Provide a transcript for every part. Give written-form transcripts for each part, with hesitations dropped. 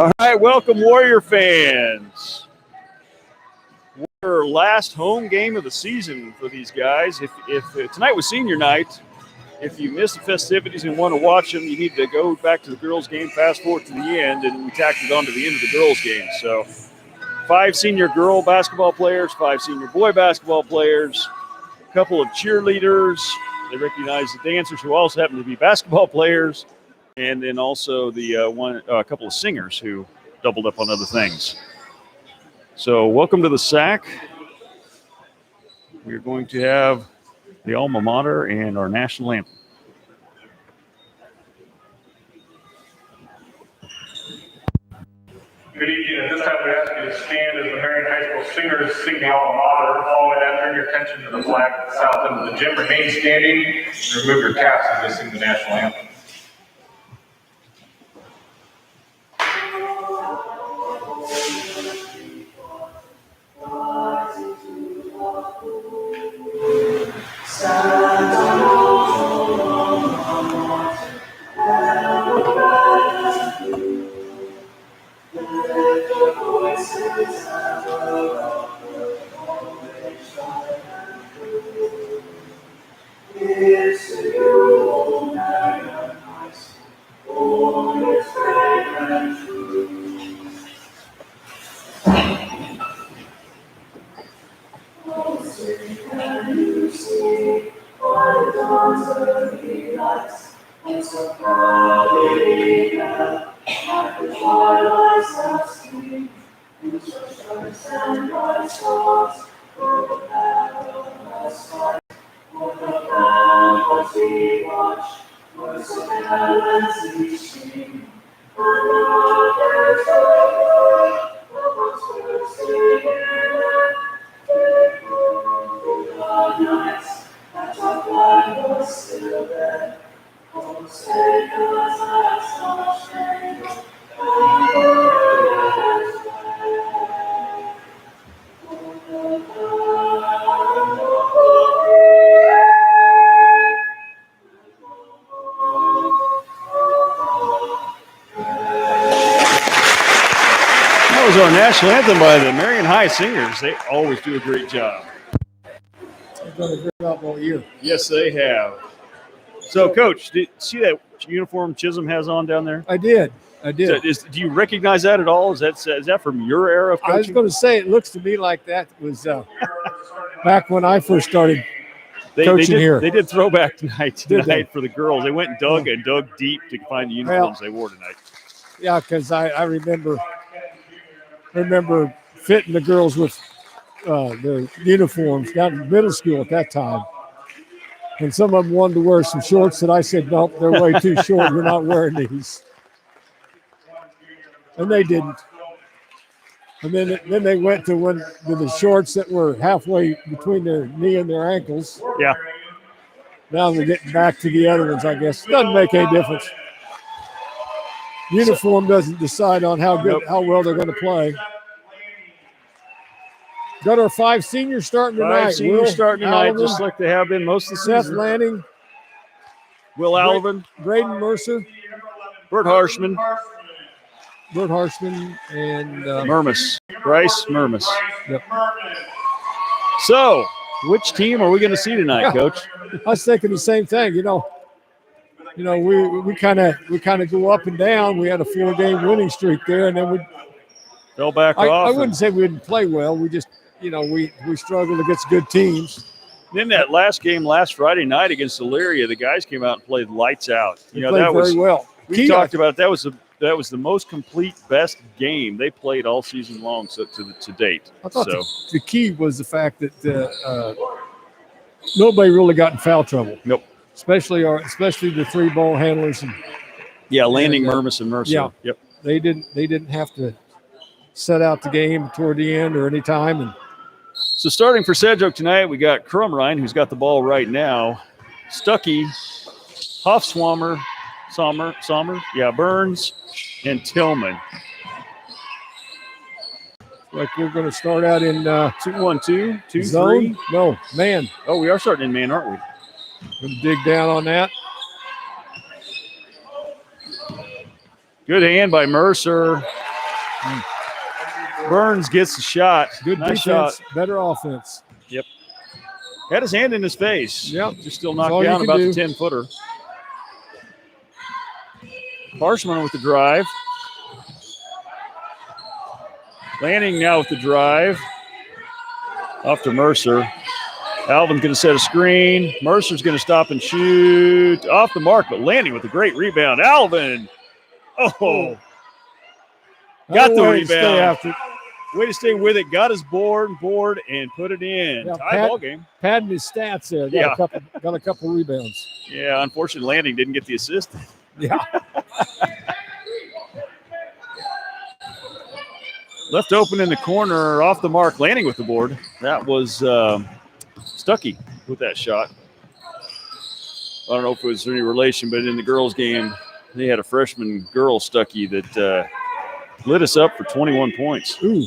All right, welcome Warrior fans. Our last home game of the season for these guys. If tonight was senior night, if you missed the festivities and want to watch them, you need to go back to the girls' game, fast forward to the end, and we tacked it on to the end of the girls' game. So 5 senior girl basketball players, 5 senior boy basketball players, a couple of cheerleaders. They recognize the dancers who also happen to be basketball players, and then also a couple of singers who doubled up on other things. So welcome to the SAC. We're going to have the alma mater and our national anthem. Good evening. At this time, we ask you to stand as the Marion High School singers sing the alma mater. Following that, turn your attention to the flag at the south end of the gym. Remain standing and remove your caps as they sing the national anthem. Our national anthem by the Marion High Singers. They always do a great job. They've done a great job all year. Yes, they have. So, Coach, did you see that uniform Chisholm has on down there? I did. Do you recognize that at all? Is that from your era of coaching? I was going to say, it looks to me like that was back when I first started coaching here. They did throwback tonight for the girls. They went and dug deep to find the uniforms they wore tonight. Yeah, because I remember fitting the girls with their uniforms down in middle school at that time. And some of them wanted to wear some shorts that I said, nope, they're way too short. You're not wearing these. And they didn't. And then they went to the shorts that were halfway between their knee and their ankles. Yeah. Now they're getting back to the other ones, I guess. Doesn't make any difference. Uniform doesn't decide on how well they're going to play. Got our 5 seniors starting tonight. 5 seniors starting tonight, just like they have been most of the season. Seth Lanning, Will Alvin, Braden Mercer, Bert Harshman, and Murmis. Bryce Murmis. Yep. So, which team are we going to see tonight, Coach? I was thinking the same thing. We kind of go up and down. We had a 4-game winning streak there, and then we fell back off. I wouldn't say we didn't play well. We just, we struggled against good teams. Then that last game last Friday night against Elyria, the guys came out and played lights out. They played very well. We talked about that was the most complete, best game they played all season long to date. I thought the key was the fact that nobody really got in foul trouble. Nope. Especially the 3 ball handlers. Landing, Murmis, and Mercer. Yeah. Yep. They didn't have to set out the game toward the end or any time. And so starting for Sedgwick tonight, we got Crumrine, who's got the ball right now. Stuckey, Hofswammer, Sommer, Burns, and Tillman. Like we're going to start out in 2-1-2, 2-3. Zone? No, man. Oh, we are starting in man, aren't we? Going to dig down on that. Good hand by Mercer. Burns gets the shot. Good nice defense, shot. better offense. Yep. Had his hand in his face. Yep. Just still That's knocked all you down can about do. the 10-footer. Harshman with the drive. Lanning now with the drive. Off to Mercer. Alvin's going to set a screen. Mercer's going to stop and shoot. Off the mark, but Lanning with a great rebound. Alvin. Oh. Got the rebound. Way to stay with it. Got his board, and put it in. Yeah, Tie ball game. Padding his stats there. Got a couple rebounds. Yeah, unfortunately, Lanning didn't get the assist. Yeah. Left open in the corner, off the mark. Lanning with the board. That was Stuckey with that shot. I don't know if it was any relation, but in the girls' game, they had a freshman girl, Stuckey, that lit us up for 21 points. Ooh.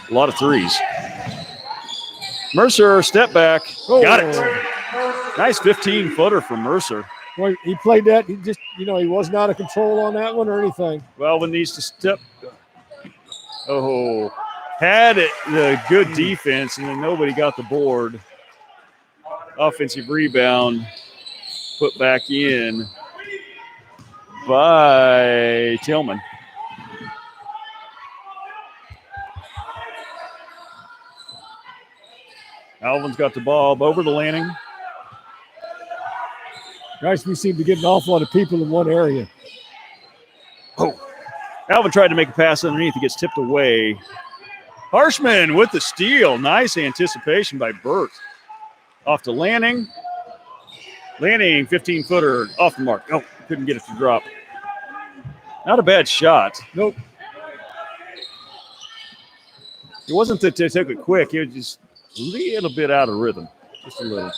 A lot of threes. Mercer, step back. Oh. Got it. Nice 15-footer from Mercer. Well, he played that. He just, he was not out of control on that one or anything. Alvin needs to step. Oh, had it the good defense, and then nobody got the board. Offensive rebound put back in by Tillman. Alvin's got the ball over to Lanning. Guys, we seem to get an awful lot of people in one area. Oh, Alvin tried to make a pass underneath. It gets tipped away. Harshman with the steal. Nice anticipation by Burt. Off to Lanning. Lanning, 15-footer off the mark. Oh, couldn't get it to drop. Not a bad shot. Nope. It wasn't that they took it quick. It was just a little bit out of rhythm. Just a little.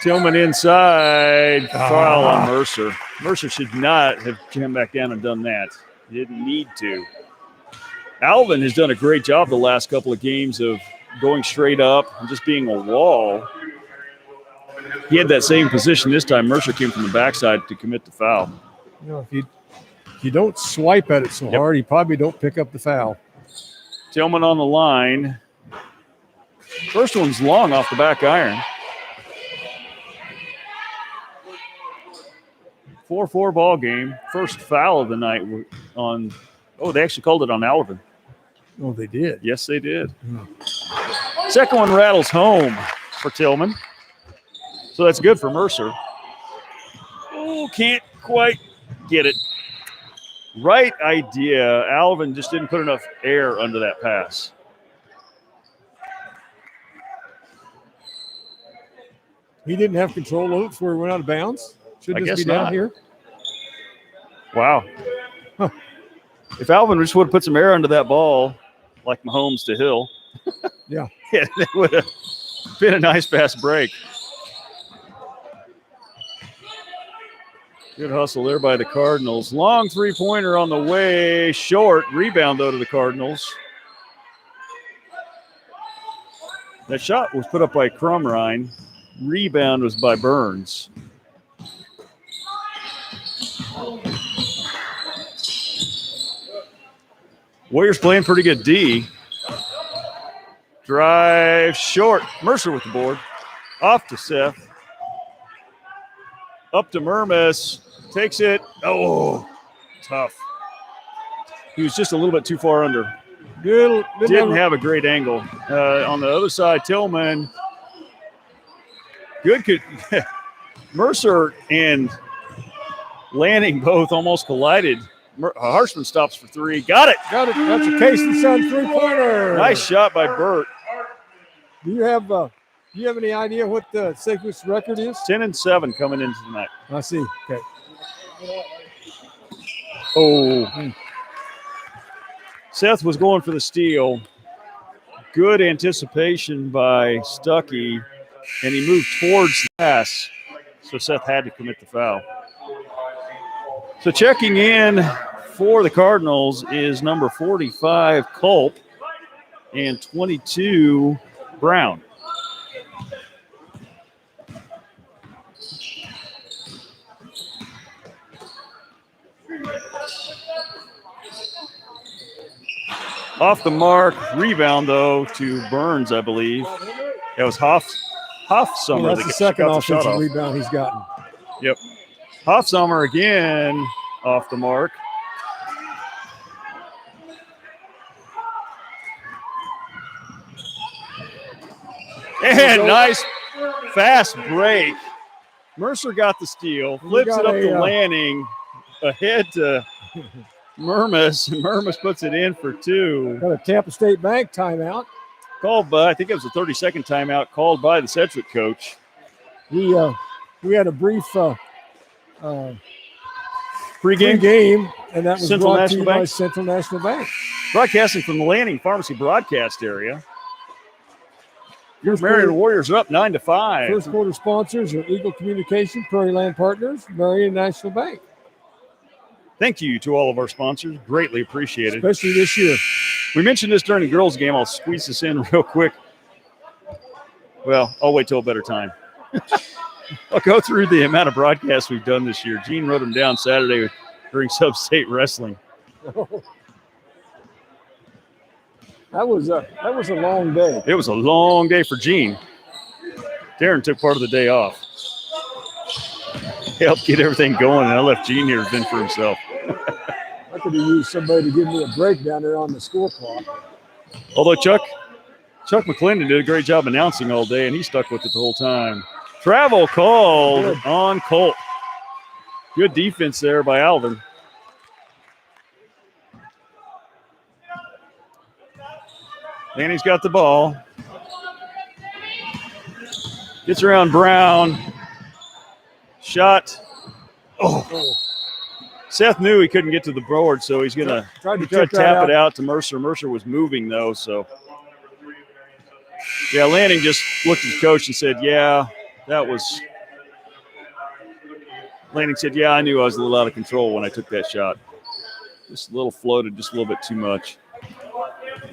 Tillman inside. Foul on Mercer. Mercer should not have come back down and done that. He didn't need to. Alvin has done a great job the last couple of games of going straight up and just being a wall. He had that same position this time. Mercer came from the backside to commit the foul. If you don't swipe at it so hard, you probably don't pick up the foul. Tillman on the line. First one's long off the back iron. 4-4 ball game. First foul of the night on. Oh, they actually called it on Alvin. Oh, they did? Yes, they did. Second one rattles home for Tillman. So that's good for Mercer. Oh, can't quite get it. Right idea. Alvin just didn't put enough air under that pass. He didn't have control of it before he went out of bounds? Shouldn't this be down here? Wow. Huh. If Alvin just would have put some air under that ball, like Mahomes to Hill, yeah, it would have been a nice fast break. Good hustle there by the Cardinals. Long three-pointer on the way, short. Rebound, though, to the Cardinals. That shot was put up by Crumrine. Rebound was by Burns. Warriors playing pretty good D. Drive short. Mercer with the board. Off to Seth. Up to Mermis. Takes it. Oh, tough. He was just a little bit too far under. Good. Didn't have a great angle. On the other side, Tillman. Good. Mercer and Lanning both almost collided. Harshman stops for three. Got it. That's a Casey Sun three-pointer. Nice shot by Burt. Do you have any idea what the Sedgwick's record is? 10-7 coming into tonight. I see. Okay. Oh. Seth was going for the steal. Good anticipation by Stuckey, and he moved towards the pass, so Seth had to commit the foul. So checking in for the Cardinals is number 45, Culp, and 22, Brown. Off the mark. Rebound, though, to Burns, I believe. That was Hoffsummer. That's the second got the shot offensive off. rebound he's gotten. Yep. Hoffsummer again off the mark. And nice fast break. Mercer got the steal, flips it up to Lanning, ahead to Murmas, and Murmas puts it in for 2. Got a Tampa State Bank timeout. Called by, I think it was a 30-second timeout called by the Sedgwick coach. We had a brief Pre-game, and that was Central brought National to you by Bank. Central National Bank. Broadcasting from the Lanning Pharmacy broadcast area. Marion Warriors are up 9-5. First quarter sponsors are Eagle Communication, Prairie Land Partners, Marion National Bank. Thank you to all of our sponsors. Greatly appreciated. Especially this year. We mentioned this during the girls' game. I'll squeeze this in real quick. Well, I'll wait till a better time. I'll go through the amount of broadcasts we've done this year. Gene wrote them down Saturday during Sub-State Wrestling. That was a long day. It was a long day for Gene. Darren took part of the day off. He helped get everything going, and I left Gene here to fend for himself. I could have used somebody to give me a break down there on the score clock. Although Chuck McClendon did a great job announcing all day, and he stuck with it the whole time. Travel called on Colt. Good defense there by Alvin. Lanning's got the ball. Gets around Brown. Shot. Oh. Seth knew he couldn't get to the board, so he's going to try to tap it out to Mercer. Mercer was moving, though, so. Yeah, Lanning just looked at the coach and said, yeah, that was. Lanning said, yeah, I knew I was a little out of control when I took that shot. Just a little floated, just a little bit too much.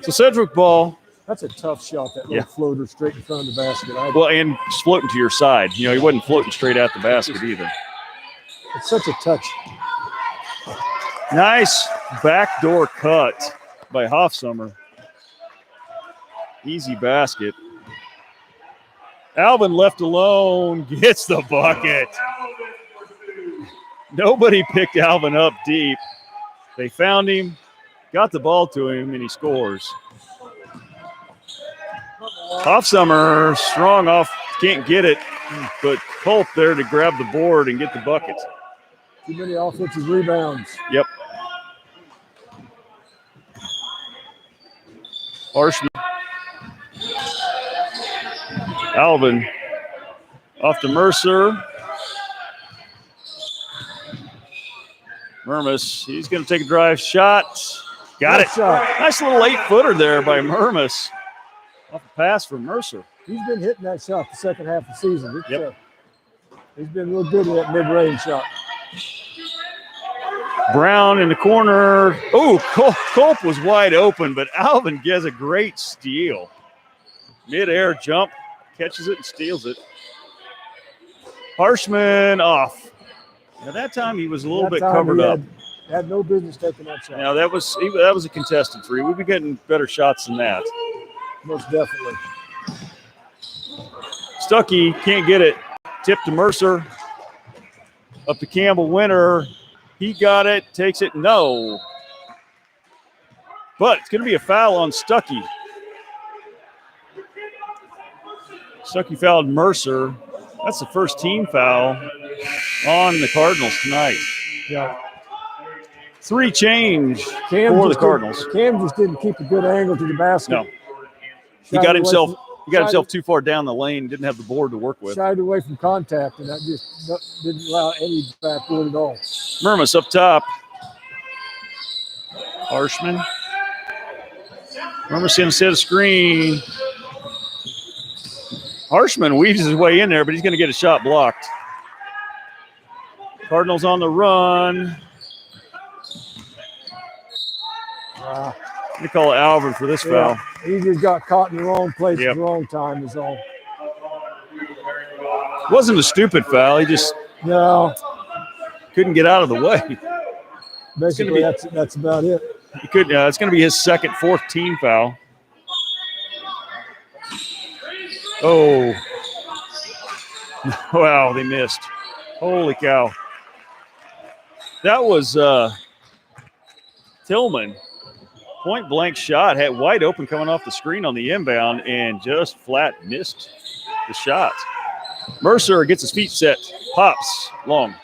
So Sedgwick ball. That's a tough shot, that little floater straight in front of the basket. Well, and just floating to your side. You know, he wasn't floating straight at the basket either. It's such a touch. Nice backdoor cut by Hoffsummer. Easy basket. Alvin left alone, gets the bucket. Nobody picked Alvin up deep. They found him, got the ball to him, and he scores. Hoffsummer strong off, can't get it, but Colt there to grab the board and get the bucket. Too many offensive rebounds. Yep. Harshman. Alvin off to Mercer. Murmas, he's going to take a drive shot. Got it. Nice little 8-footer there by Murmas. Off a pass from Mercer. He's been hitting that shot the second half of the season. He's been real good with that mid-range shot. Brown in the corner. Oh, Culp was wide open, but Alvin gets a great steal. Mid-air jump, catches it and steals it. Harshman off. Now that time he was a little bit covered up. Had no business taking that shot. Now that was a contested three. We'd be getting better shots than that. Most definitely. Stuckey can't get it. Tip to Mercer. Up to Campbell Winter. He got it, takes it, no. But it's going to be a foul on Stuckey. Stuckey fouled Mercer. That's the first team foul on the Cardinals tonight. Yeah. 3 change for the Cardinals. Cam just didn't keep a good angle to the basket. No. He got himself too far down the lane, didn't have the board to work with. Shied away from contact, and that just didn't allow any backboard at all. Murmas up top. Harshman. Murmas going to set a screen. Harshman weaves his way in there, but he's going to get a shot blocked. Cardinals on the run. We call it Alvin for this foul. He just got caught in the wrong place at the wrong time is all. Wasn't a stupid foul. He just couldn't get out of the way. Basically, that's about it. He could. It's going to be his second, fourth team foul. Oh. Wow, they missed. Holy cow. That was Tillman. Point blank shot, had wide open coming off the screen on the inbound and just flat missed the shot. Mercer gets his feet set, pops long.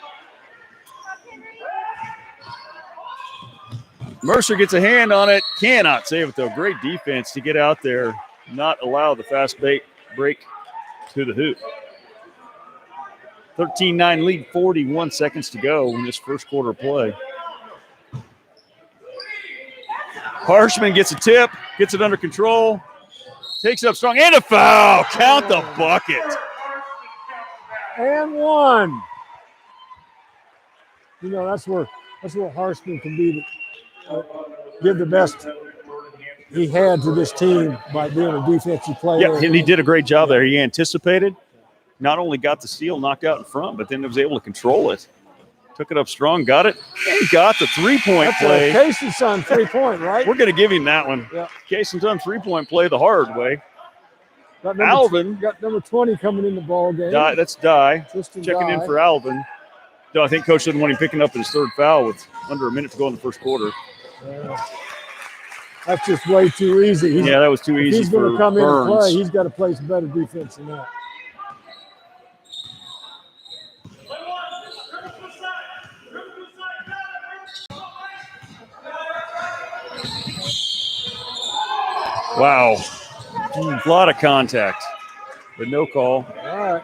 Mercer gets a hand on it, cannot save it though. Great defense to get out there, not allow the fast break to the hoop. 13-9 lead, 41 seconds to go in this first quarter play. Harshman gets a tip, gets it under control, takes it up strong, and a foul. Count the bucket. And one. You know, that's where Harshman can be, give the best he had to this team by being a defensive player. Yeah, and he did a great job there. He anticipated, not only got the steal knocked out in front, but then was able to control it. Took it up strong, got it, and he got the three-point play. Casey's son three-point, right? We're going to give him that one. Yeah. Casey's son three-point play the hard way. Alvin got number 20 coming in the ball game. That's Dye. Tristan Checking Dye. in for Alvin. I think Coach didn't want him picking up his third foul with under a minute to go in the first quarter. That's just way too easy. That was too easy. He's going to come Burns. in and play. He's got to play some better defense than that. Wow. A lot of contact, but no call. All right.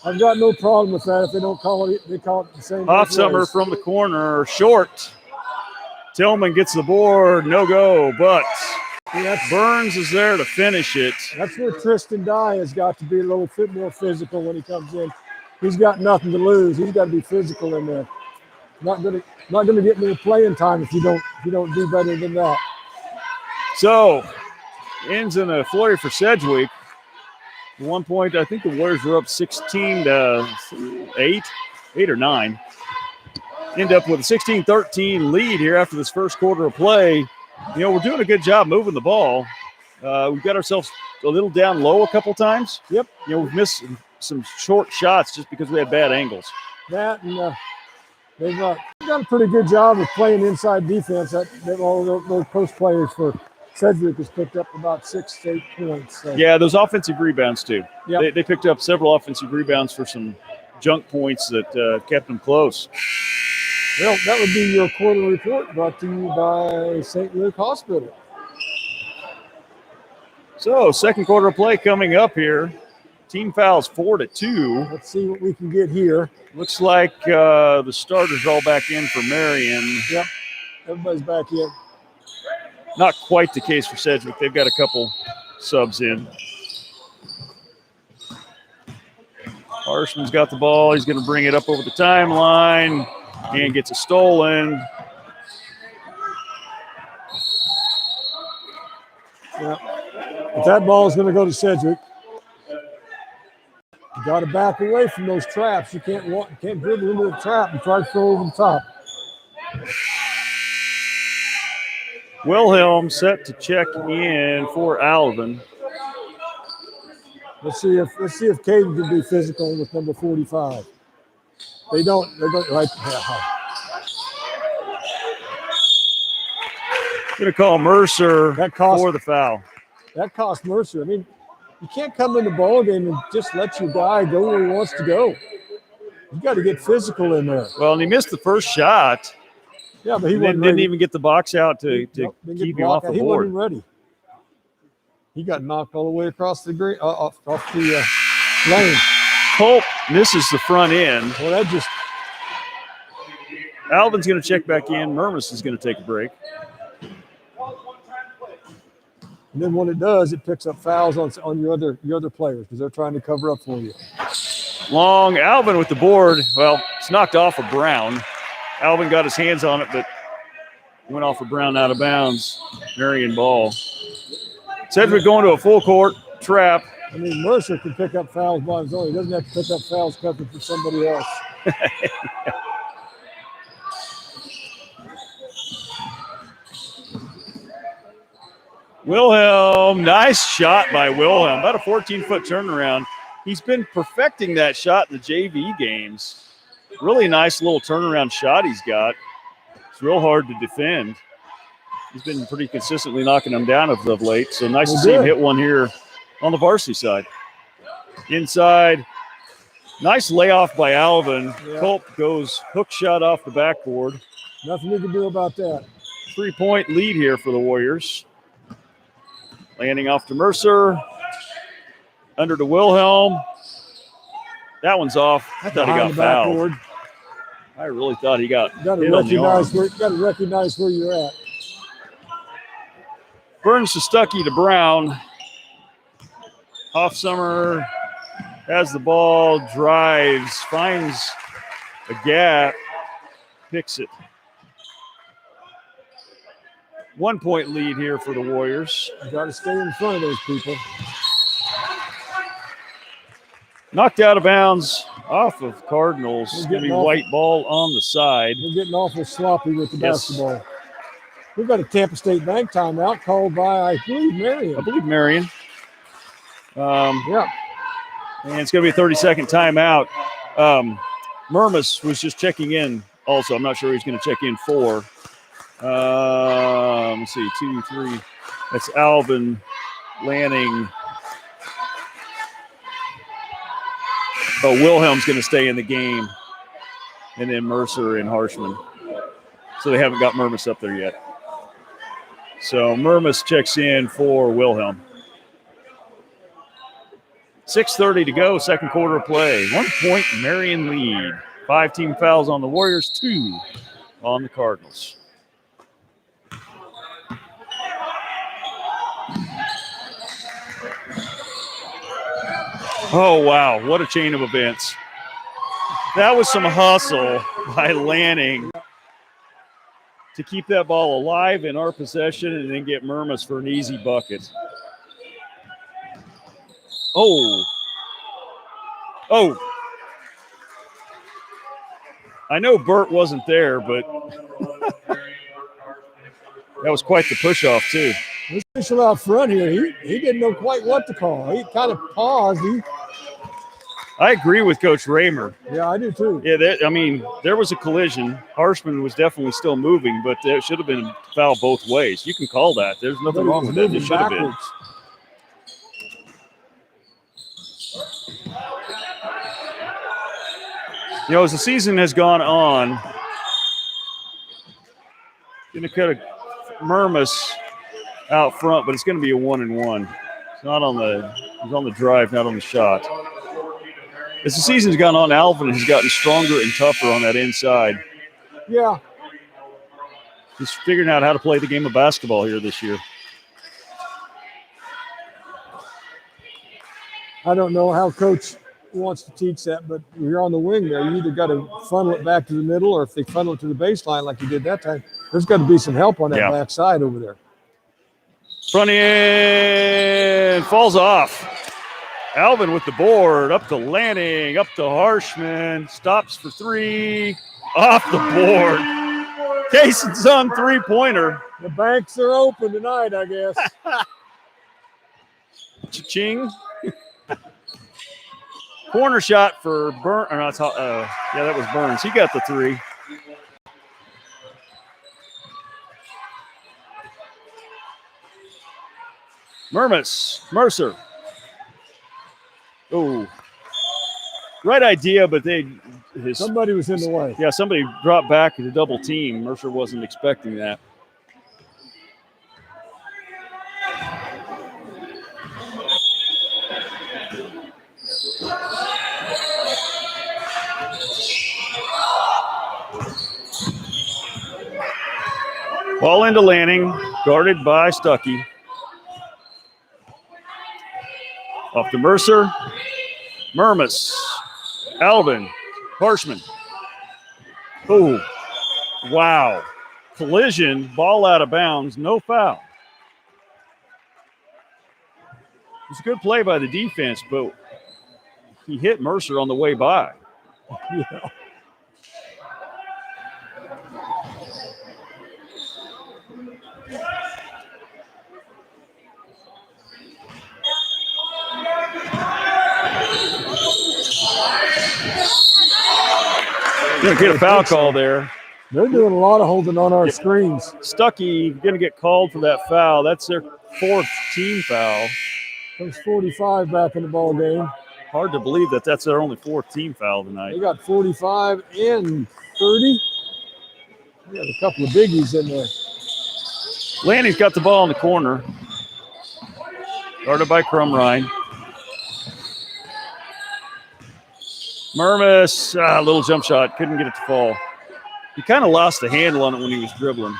I've got no problem with that. If they don't call it, they call it the same. Hoffsummer from the corner, short. Tillman gets the board, no go, but Burns is there to finish it. That's where Tristan Dye has got to be a little bit more physical when he comes in. He's got nothing to lose. He's got to be physical in there. Not gonna get more playing time if you don't do better than that. So ends in a flurry for Sedgwick. At one point, I think the Warriors were up 16-8 or 9. End up with a 16-13 lead here after this first quarter of play. You know, we're doing a good job moving the ball. We've got ourselves a little down low a couple times. Yep. You know, we've missed some short shots just because we had bad angles. That and they've done a pretty good job of playing inside defense. All those post players for Sedgwick has picked up about 6-8 points. So. Yeah, those offensive rebounds too. Yep. They picked up several offensive rebounds for some junk points that kept them close. Well, that would be your quarterly report brought to you by St. Luke Hospital. So, second quarter of play coming up here. Team fouls 4-2. Let's see what we can get here. Looks like the starters are all back in for Marion. Yep, everybody's back in. Not quite the case for Sedgwick. They've got a couple subs in. Harshman's got the ball. He's going to bring it up over the timeline and gets it stolen. Yeah. But that ball is going to go to Sedgwick. You got to back away from those traps. You can't dribble into the trap and try to throw over the top. Wilhelm set to check in for Alvin. Let's see if Caden can be physical with number 45. They don't right now. Going to call Mercer for the foul. That cost Mercer. I mean, you can't come in the ball game and just let your guy go where he wants to go. You got to get physical in there. Well, and he missed the first shot. Yeah, but he didn't even get the box out to keep him off the board. He wasn't ready. He got knocked all the way across the green, off the lane. Culp misses the front end. Well, that just. Alvin's going to check back in. Murmas is going to take a break. And then when it does, it picks up fouls on your other players because they're trying to cover up for you. Long, Alvin with the board. Well, it's knocked off of Brown. Alvin got his hands on it, but went off of Brown out of bounds. Marion ball. Sedgwick going to a full court trap. I mean, Mercer can pick up fouls by his own. He doesn't have to pick up fouls covering for somebody else. Wilhelm, nice shot by Wilhelm. About a 14-foot turnaround. He's been perfecting that shot in the JV games. Really nice little turnaround shot he's got. It's real hard to defend. He's been pretty consistently knocking them down of late. So nice to see him hit one here on the varsity side. Inside. Nice layoff by Alvin. Yeah. Culp goes hook shot off the backboard. Nothing you can do about that. 3-point lead here for the Warriors. Landing off to Mercer. Under to Wilhelm. That one's off. I thought he got fouled. I really thought he got hit on the arm. Got to recognize where you're at. Burns to Stuckey to Brown. Hoffsummer has the ball, drives, finds a gap, picks it. 1-point lead here for the Warriors. You got to stay in front of those people. Knocked out of bounds off of Cardinals. It's going to be white ball on the side. We're getting awful sloppy with the basketball. We've got a Tampa State Bank timeout called by, I believe, Marion. Yeah. And it's going to be a 30-second timeout. Murmas was just checking in also. I'm not sure he's going to check in for. Let's see, 2, 3. That's Alvin, Lanning. Oh, Wilhelm's going to stay in the game. And then Mercer and Harshman. So they haven't got Murmas up there yet. So Murmas checks in for Wilhelm. 6:30 to go, second quarter of play. 1-point Marion lead. 5 team fouls on the Warriors, 2 on the Cardinals. Oh, wow. What a chain of events. That was some hustle by Lanning to keep that ball alive in our possession and then get Murmas for an easy bucket. Oh. I know Burt wasn't there, but that was quite the push-off, too. This official out front here, he didn't know quite what to call. He kind of paused. I agree with Coach Raymer. Yeah, I do, too. Yeah, there was a collision. Harshman was definitely still moving, but there should have been a foul both ways. You can call that. There's nothing wrong with that. It should have been. You know, as the season has gone on, going to cut a Murmas out front, but it's going to be a 1-and-1. It's not on the drive, not on the shot. As the season's gone on, Alvin has gotten stronger and tougher on that inside. Yeah. He's figuring out how to play the game of basketball here this year. I don't know how Coach wants to teach that, but you're on the wing there. You either got to funnel it back to the middle, or if they funnel it to the baseline like you did that time, there's got to be some help on that back side over there. Front end falls off. Alvin with the board, up to Lanning, up to Harshman, stops for 3, off the board. Cason's on 3-pointer. The banks are open tonight, I guess. Cha-ching. Corner shot for Burns. That was Burns. He got the 3. Mercer. Oh, right idea, but somebody was in the way. Yeah, somebody dropped back to double team. Mercer wasn't expecting that. Ball into Lanning, guarded by Stuckey. Off to Mercer. Murmas. Alvin. Harshman. Oh, wow. Collision, ball out of bounds, no foul. It's a good play by the defense, but he hit Mercer on the way by. Yeah. Going to get a foul call there. They're doing a lot of holding on our screens. Stuckey going to get called for that foul. That's their 4th team foul. There's 45 back in the ball game. Hard to believe that that's their only 4th team foul tonight. They got 45 and 30. We got a couple of biggies in there. Lanning's got the ball in the corner. Guarded by Crumrine. Mermis, little jump shot. Couldn't get it to fall. He kind of lost the handle on it when he was dribbling.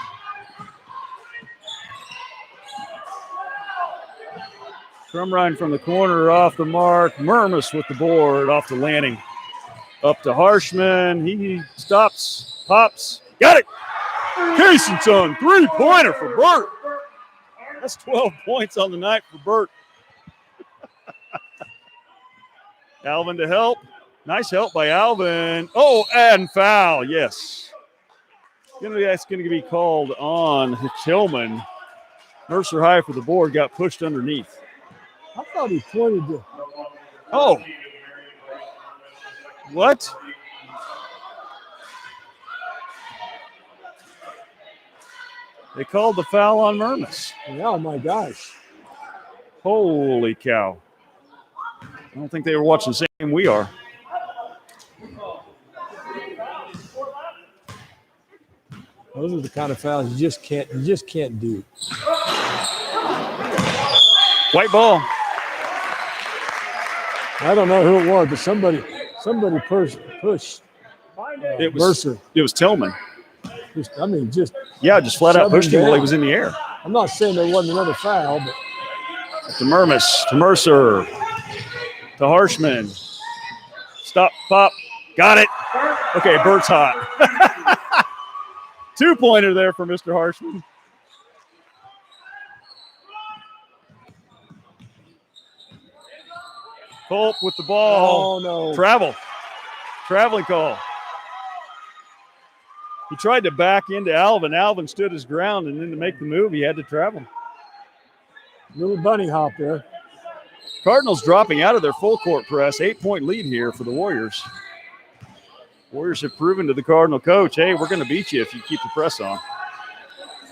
Crumrine from the corner off the mark. Mermis with the board off to Lanning. Up to Harshman. He stops, pops. Got it! Casonton, 3-pointer for Burt. That's 12 points on the night for Burt. Alvin to help. Nice help by Alvin. Oh, and foul, yes. That's going to be called on Tillman. Mercer high for the board, got pushed underneath. I thought he pointed to. Oh. What? They called the foul on Mermis. Oh, my gosh. Holy cow. I don't think they were watching the same we are. Those are the kind of fouls you just can't do. White ball. I don't know who it was, but somebody pushed. It was Mercer. It was Tillman. Just flat out pushed him while he was in the air. I'm not saying there wasn't another foul, but To Mermis, to Mercer, to Harshman. Stop, pop, got it. Okay, Bert's hot. 2-pointer there for Mr. Harshman. Culp with the ball. Oh, no. Traveling call. He tried to back into Alvin. Alvin stood his ground, and then to make the move, he had to travel. Little bunny hop there. Cardinals dropping out of their full court press. 8-point lead here for the Warriors. Warriors have proven to the Cardinal coach, hey, we're going to beat you if you keep the press on.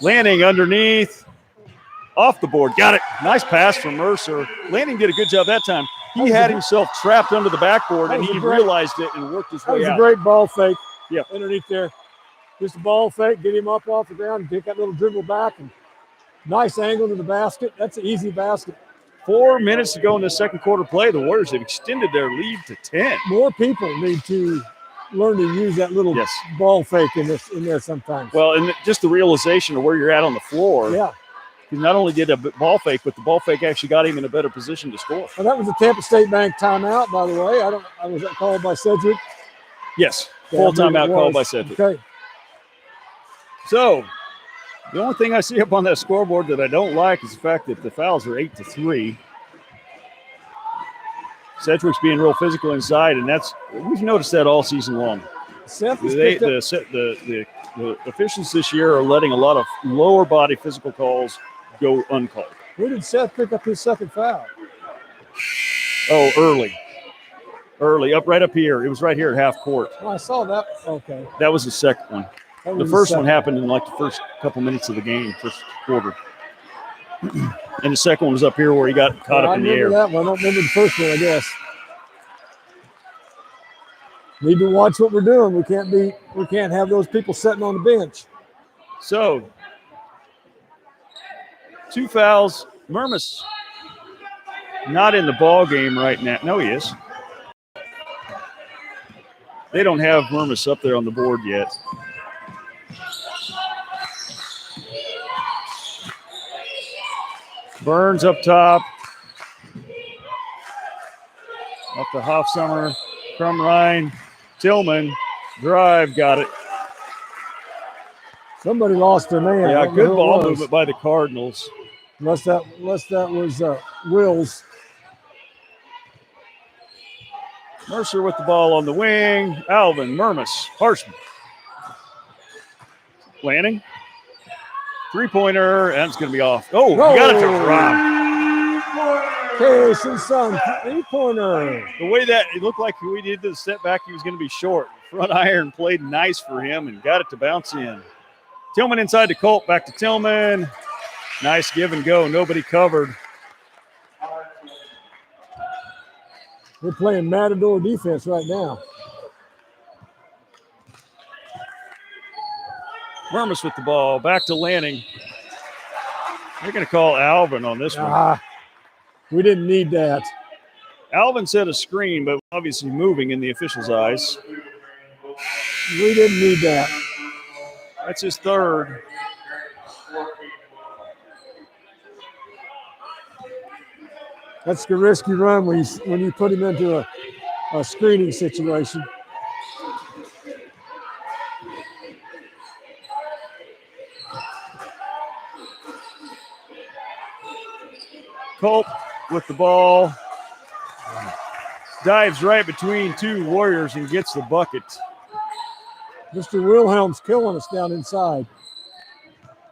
Lanning underneath. Off the board. Got it. Nice pass from Mercer. Lanning did a good job that time. He had himself trapped under the backboard, and he realized it and worked his way out. That was a great ball fake. Yeah. Underneath there. Just a ball fake, get him up off the ground, take that little dribble back, and nice angle to the basket. That's an easy basket. 4 minutes to go in the second quarter play. The Warriors have extended their lead to 10. More people need to learn to use that little ball fake in there sometimes. Well, and just the realization of where you're at on the floor. Yeah. He not only did a ball fake, but the ball fake actually got him in a better position to score. Well, that was a Tampa State Bank timeout, by the way. I was that called by Sedgwick? Yes, full timeout called by Sedgwick. Okay. So, the only thing I see up on that scoreboard that I don't like is the fact that the fouls are 8-3. Sedgwick's being real physical inside, and we've noticed that all season long. The officials this year are letting a lot of lower body physical calls go uncalled. Where did Seth pick up his second foul? Oh, early, right up here. It was right here at half court. Oh, I saw that. Okay. That was the second one. The first one happened in like the first couple minutes of the game, first quarter. And the second one was up here where he got caught up in the air. I remember that one. I don't remember the first one, I guess. Need to watch what we're doing. We can't have those people sitting on the bench. So, 2 fouls. Mermis not in the ball game right now. No, he is. They don't have Mermis up there on the board yet. Burns up top. Up to Hoffsummer. Crumrine. Tillman. Drive. Got it. Somebody lost their man. Yeah, good ball movement by the Cardinals. Unless that was Wills. Mercer with the ball on the wing. Alvin, Mermis, Harshman. Lanning. 3-pointer, and it's going to be off. Oh, he got it to Rob. Case and Son 3-pointer. The way that it looked like we did the step back, he was going to be short. Front iron played nice for him and got it to bounce in. Tillman inside to Colt, back to Tillman. Nice give and go. Nobody covered. We're playing Matador defense right now. Murmas with the ball. Back to Lanning. They're going to call Alvin on this one. We didn't need that. Alvin set a screen, but obviously moving in the official's eyes. We didn't need that. That's his third. That's the risky run when you put him into a screening situation. Colt with the ball. Dives right between two Warriors and gets the bucket. Mr. Wilhelm's killing us down inside.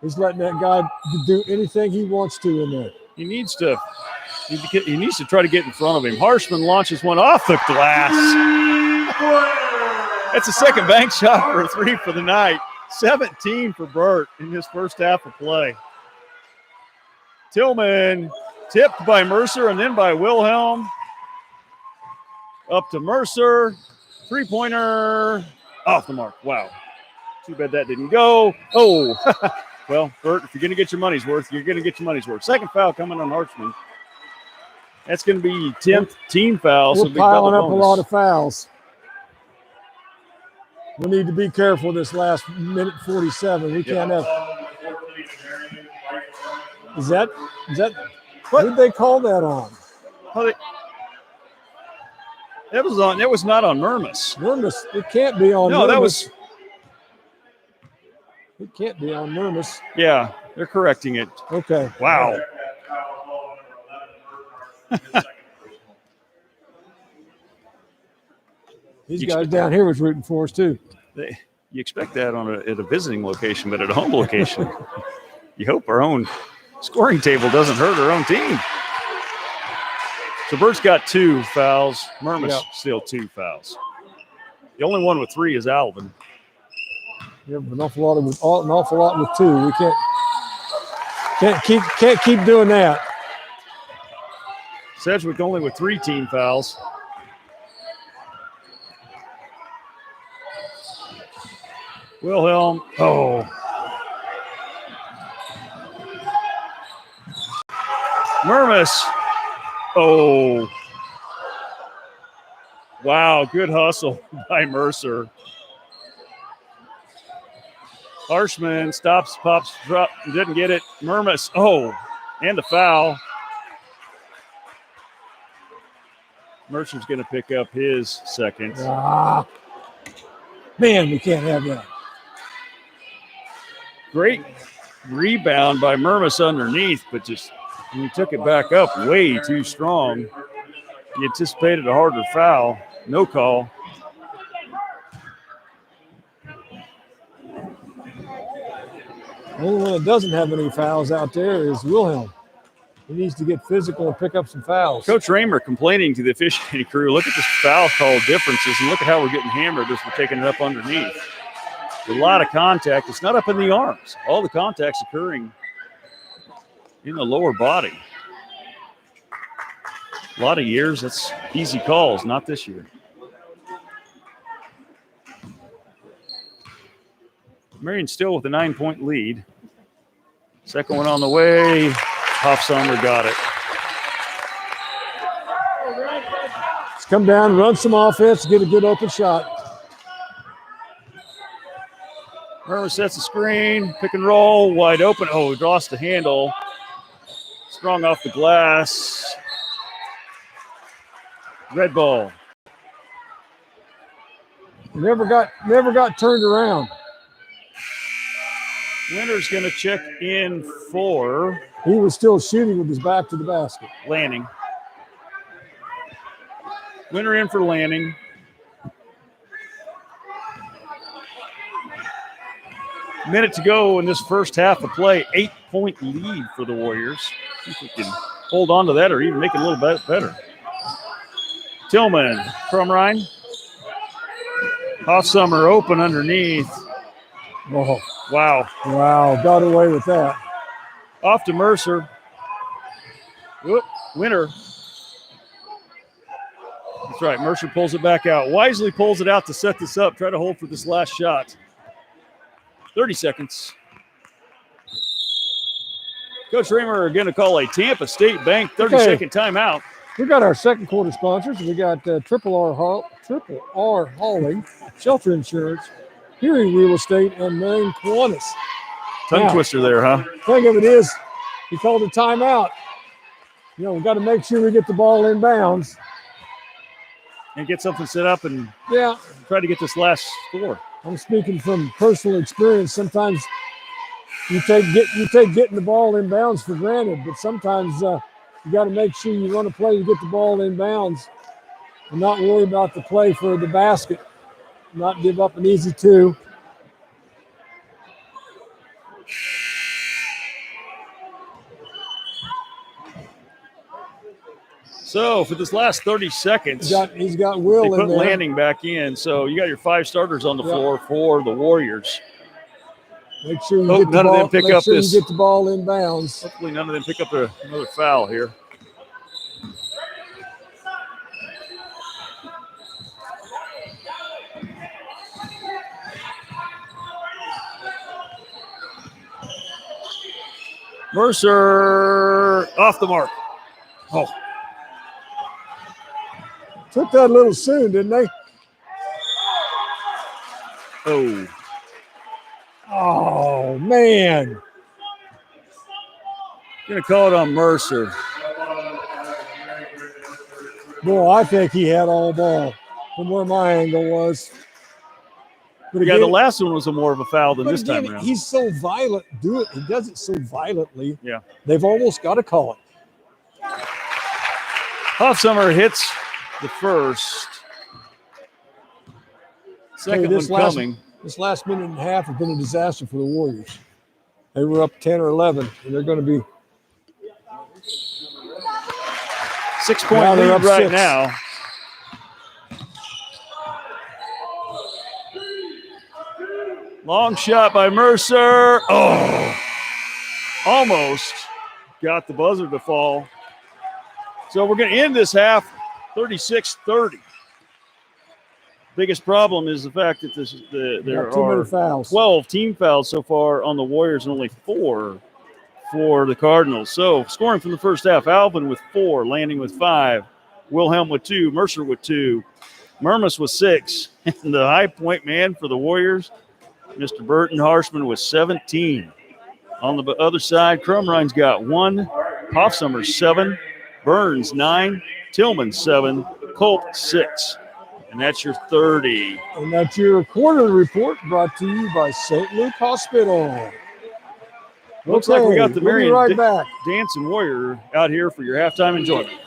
He's letting that guy do anything he wants to in there. He needs to try to get in front of him. Harshman launches one off the glass. That's a second bank shot for a three for the night. 17 for Burt in his first half of play. Tillman tipped by Mercer and then by Wilhelm. Up to Mercer. Three-pointer off the mark. Wow. Too bad that didn't go. Oh, well, Burt, if you're going to get your money's worth, you're going to get your money's worth. Second foul coming on Harshman. That's going to be 10th team foul. We're piling up a lot of fouls. We need to be careful this last minute 47. We can't have. Is that what did they call that on? That was not on Murmas. Murmas, it can't be on. No, Murmas. that was. It can't be on Murmas. Yeah, they're correcting it. Okay. Wow. These guys down here was rooting for us too. You expect that at a visiting location, but at a home location, you hope our own scoring table doesn't hurt our own team. So Bert's got 2 fouls. Murmas still 2 fouls. The only one with 3 is Alvin. Yeah, an awful lot with 2. We can't keep doing that. Sedgwick only with 3 team fouls. Wilhelm. Oh. Murmas. Oh. Wow, good hustle by Mercer. Harshman stops, pops, drop, didn't get it. Murmas. Oh, and the foul. Mercer's going to pick up his second. Man, we can't have that. Great rebound by Murmas underneath, but just when he took it back up way too strong. He anticipated a harder foul. No call. The only one that doesn't have any fouls out there is Wilhelm. He needs to get physical and pick up some fouls. Coach Raymer complaining to the officiating crew, look at this foul call differences and look at how we're getting hammered as we're taking it up underneath. A lot of contact. It's not up in the arms. All the contact's occurring in the lower body. A lot of years, that's easy calls, not this year. Marion still with a 9-point lead. Second one on the way. Hofsummer got it. Let's come down, run some offense, get a good open shot. Murray sets the screen, pick and roll, wide open. Oh, lost the handle. Strong off the glass. Red ball. Never got turned around. Winter's going to check in for. He was still shooting with his back to the basket. Lanning. Winter in for Lanning. Minute to go in this first half of play. 8-point lead for the Warriors. See if we can hold on to that or even make it a little bit better. Tillman, Crumrine. Hoffsummer open underneath. Oh, Wow. wow, got away with that. Off to Mercer. Whoop, winner. That's right, Mercer pulls it back out. Wisely pulls it out to set this up. Try to hold for this last shot. 30 seconds. Coach Raymer are going to call a Tampa State Bank 30-second timeout. We got our second quarter sponsors. We got Triple R Hauling, Shelter Insurance, Hearing Real Estate, and Marion Kiwanis. Tongue twister there, huh? Thing of it is, he called a timeout. You know, we got to make sure we get the ball in bounds. And get something set up and try to get this last score. I'm speaking from personal experience. Sometimes you take getting the ball in bounds for granted, but sometimes you got to make sure you run a play to get the ball in bounds and not worry about the play for the basket. Not give up an easy two. So for this last 30 seconds, he's got Will they in put there. Lanning back in. So you got your 5 starters on the floor for the Warriors. Make sure you Hope get the none ball, of them pick make up sure this. You get the ball in bounds. Hopefully none of them pick up another foul here. Mercer off the mark. Oh. Took that a little soon, didn't they? Oh. Oh, man. Gonna call it on Mercer. Boy, I think he had all ball from where my angle was. But Yeah, again, the last one was more of a foul than this time around. He's so violent. He does it so violently. Yeah. They've almost got to call it. Hoffsummer hits the first. Second one coming. This last minute and a half has been a disaster for the Warriors. They were up 10 or 11, and they're going to be 6-point lead right 6. now. Long shot by Mercer. Oh, almost got the buzzer to fall. So we're going to end this half 36-30. Biggest problem is the fact that there are 12 team fouls so far on the Warriors and only 4 for the Cardinals. So scoring from the first half, Alvin with 4, Landing with 5, Wilhelm with 2, Mercer with 2, Murmas with 6, and the high point man for the Warriors, Mr. Burton Harshman with 17. On the other side, Crumrine's got 1, Hoffsummer 7, Burns 9, Tillman 7, Culp 6. And that's your 30. And that's your quarterly report brought to you by St. Luke Hospital. Looks like we got the Marion back. Dancing Warrior out here for your halftime enjoyment.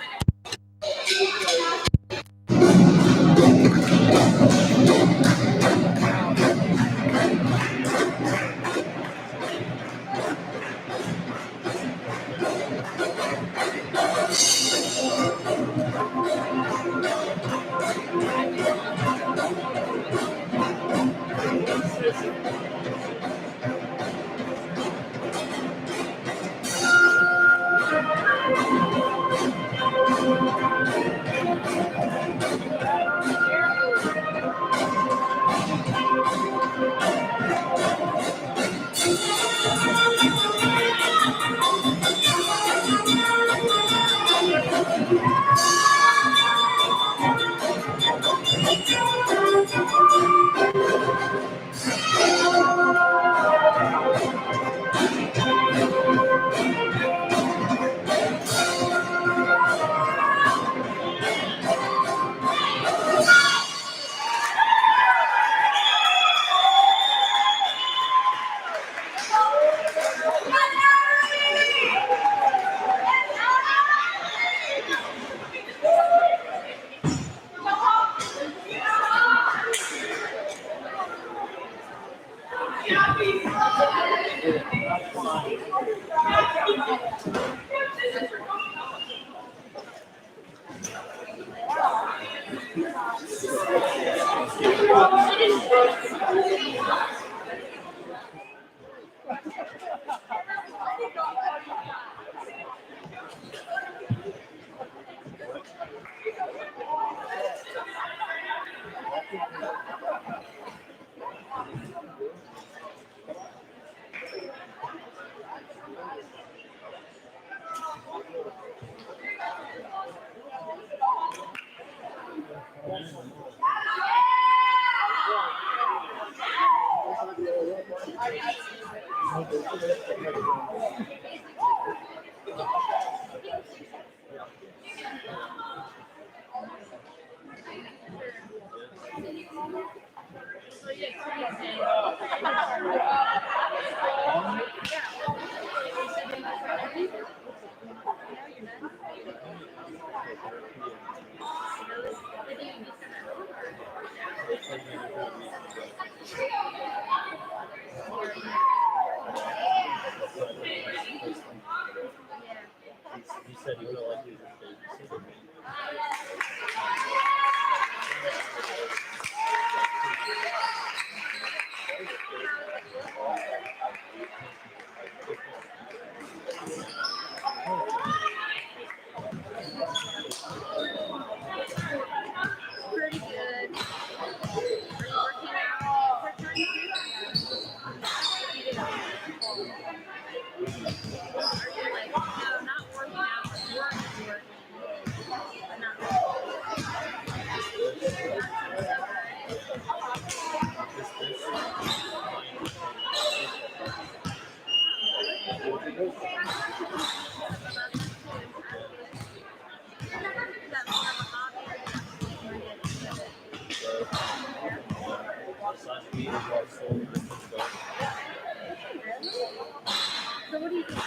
He said he felt like he was babysitting me. Pretty good. Are you working out part-time too? You did not. Are you like, no, not working out, but working? But not So what do you think?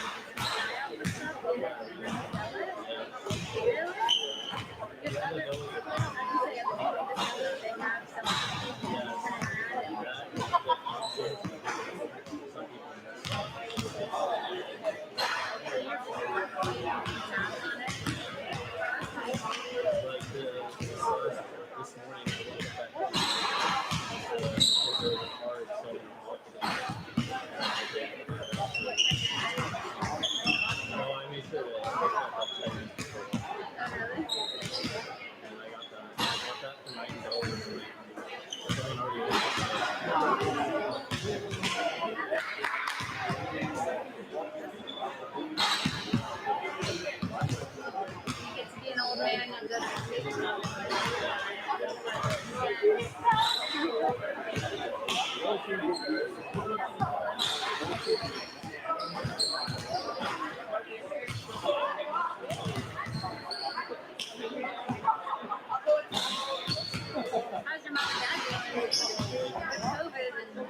How's your mom and dad doing with COVID and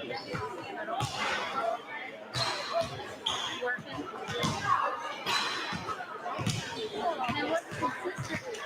you guys didn't see them at all? Working? And then what's consistent?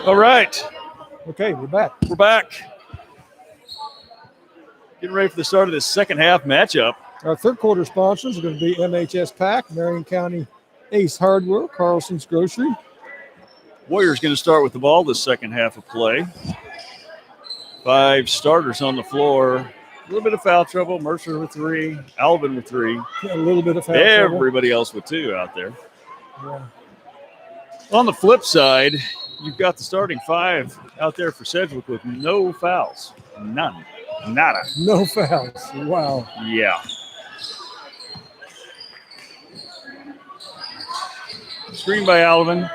All right, Okay, we're back. we're back. Getting ready for the start of this second half matchup. Our third quarter sponsors are going to be MHS Pack, Marion County Ace Hardware, Carlson's Grocery. Warriors going to start with the ball this second half of play. 5 starters on the floor. A little bit of foul trouble. Mercer with 3. Alvin with 3. A little bit of foul trouble. Everybody else with 2 out there. Yeah. On the flip side, you've got the starting 5 out there for Sedgwick with no fouls. None. Nada. No fouls. Wow. Yeah. Screen by Alvin.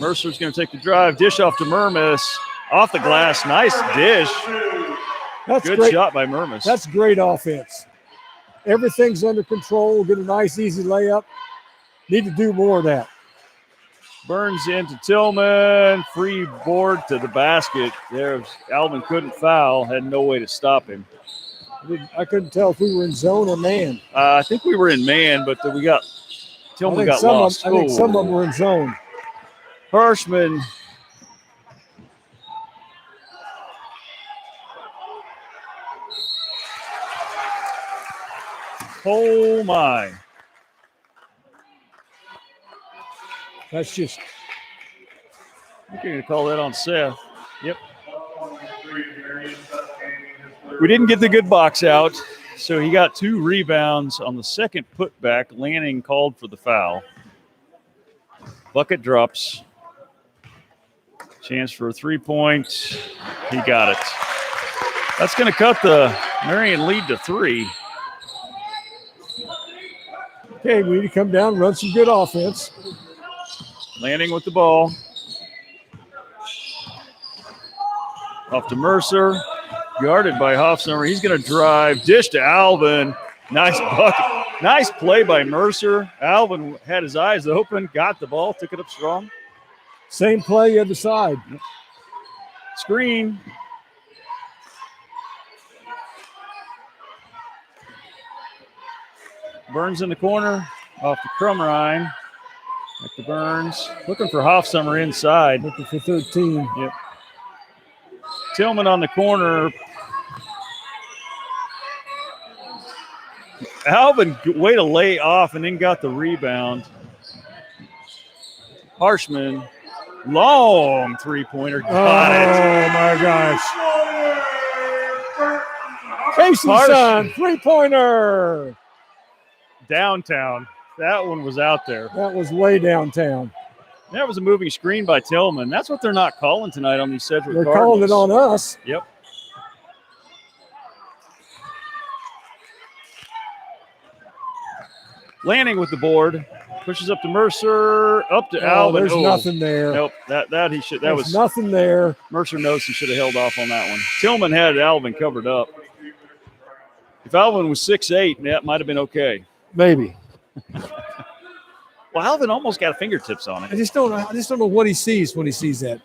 Mercer's going to take the drive. Dish off to Mermis. Off the glass. Nice dish. That's Good great. shot by Mermis. That's great offense. Everything's under control. Get a nice, easy layup. Need to do more of that. Burns into Tillman. Free board to the basket. There's Alvin couldn't foul. Had no way to stop him. I couldn't tell if we were in zone or man. I think we were in man, but we got Tillman got lost. I think some of them were in zone. Harshman. Oh my. That's just. I think you're going to call that on Seth. Yep. We didn't get the good box out, so he got 2 rebounds on the second putback. Lanning called for the foul. Bucket drops. Chance for a 3-point. He got it. That's going to cut the Marion lead to 3. Okay, we need to come down and run some good offense. Lanning with the ball. Off to Mercer. Guarded by Hoffsummer. He's going to drive. Dish to Alvin. Nice bucket. Nice play by Mercer. Alvin had his eyes open, got the ball, took it up strong. Same play other side. Screen. Burns in the corner. Off to Crumrine. Back to Burns. Looking for Hoffsummer inside. Looking for 13. Yep. Tillman on the corner. Alvin way to lay off and then got the rebound. Harshman, long 3-pointer. Got it. Oh, my gosh. Casey's son, 3-pointer. Downtown. That one was out there. That was way downtown. That was a moving screen by Tillman. That's what they're not calling tonight on these Sedgwick They're Cardinals. calling it on us. Yep. Lanning with the board. Pushes up to Mercer. Up to Alvin. There's nothing there. Nope. That he should. That There's was nothing there. Mercer knows he should have held off on that one. Tillman had Alvin covered up. If Alvin was 6'8", that might have been okay. Maybe. Well, Alvin almost got fingertips on I it. just don't know what he sees when he sees that.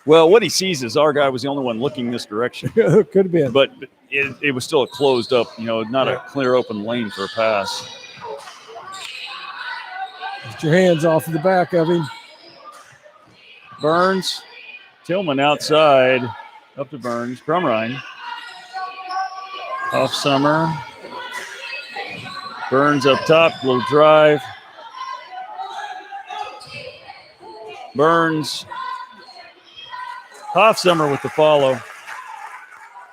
Well, what he sees is our guy was the only one looking this direction. Could have been. But it was still a closed up, not a clear open lane for a pass. Get your hands off of the back of him. Burns. Tillman outside. Up to Burns. Crumrine. Hoffsummer. Burns up top. Little drive. Burns. Hoffsummer with the follow.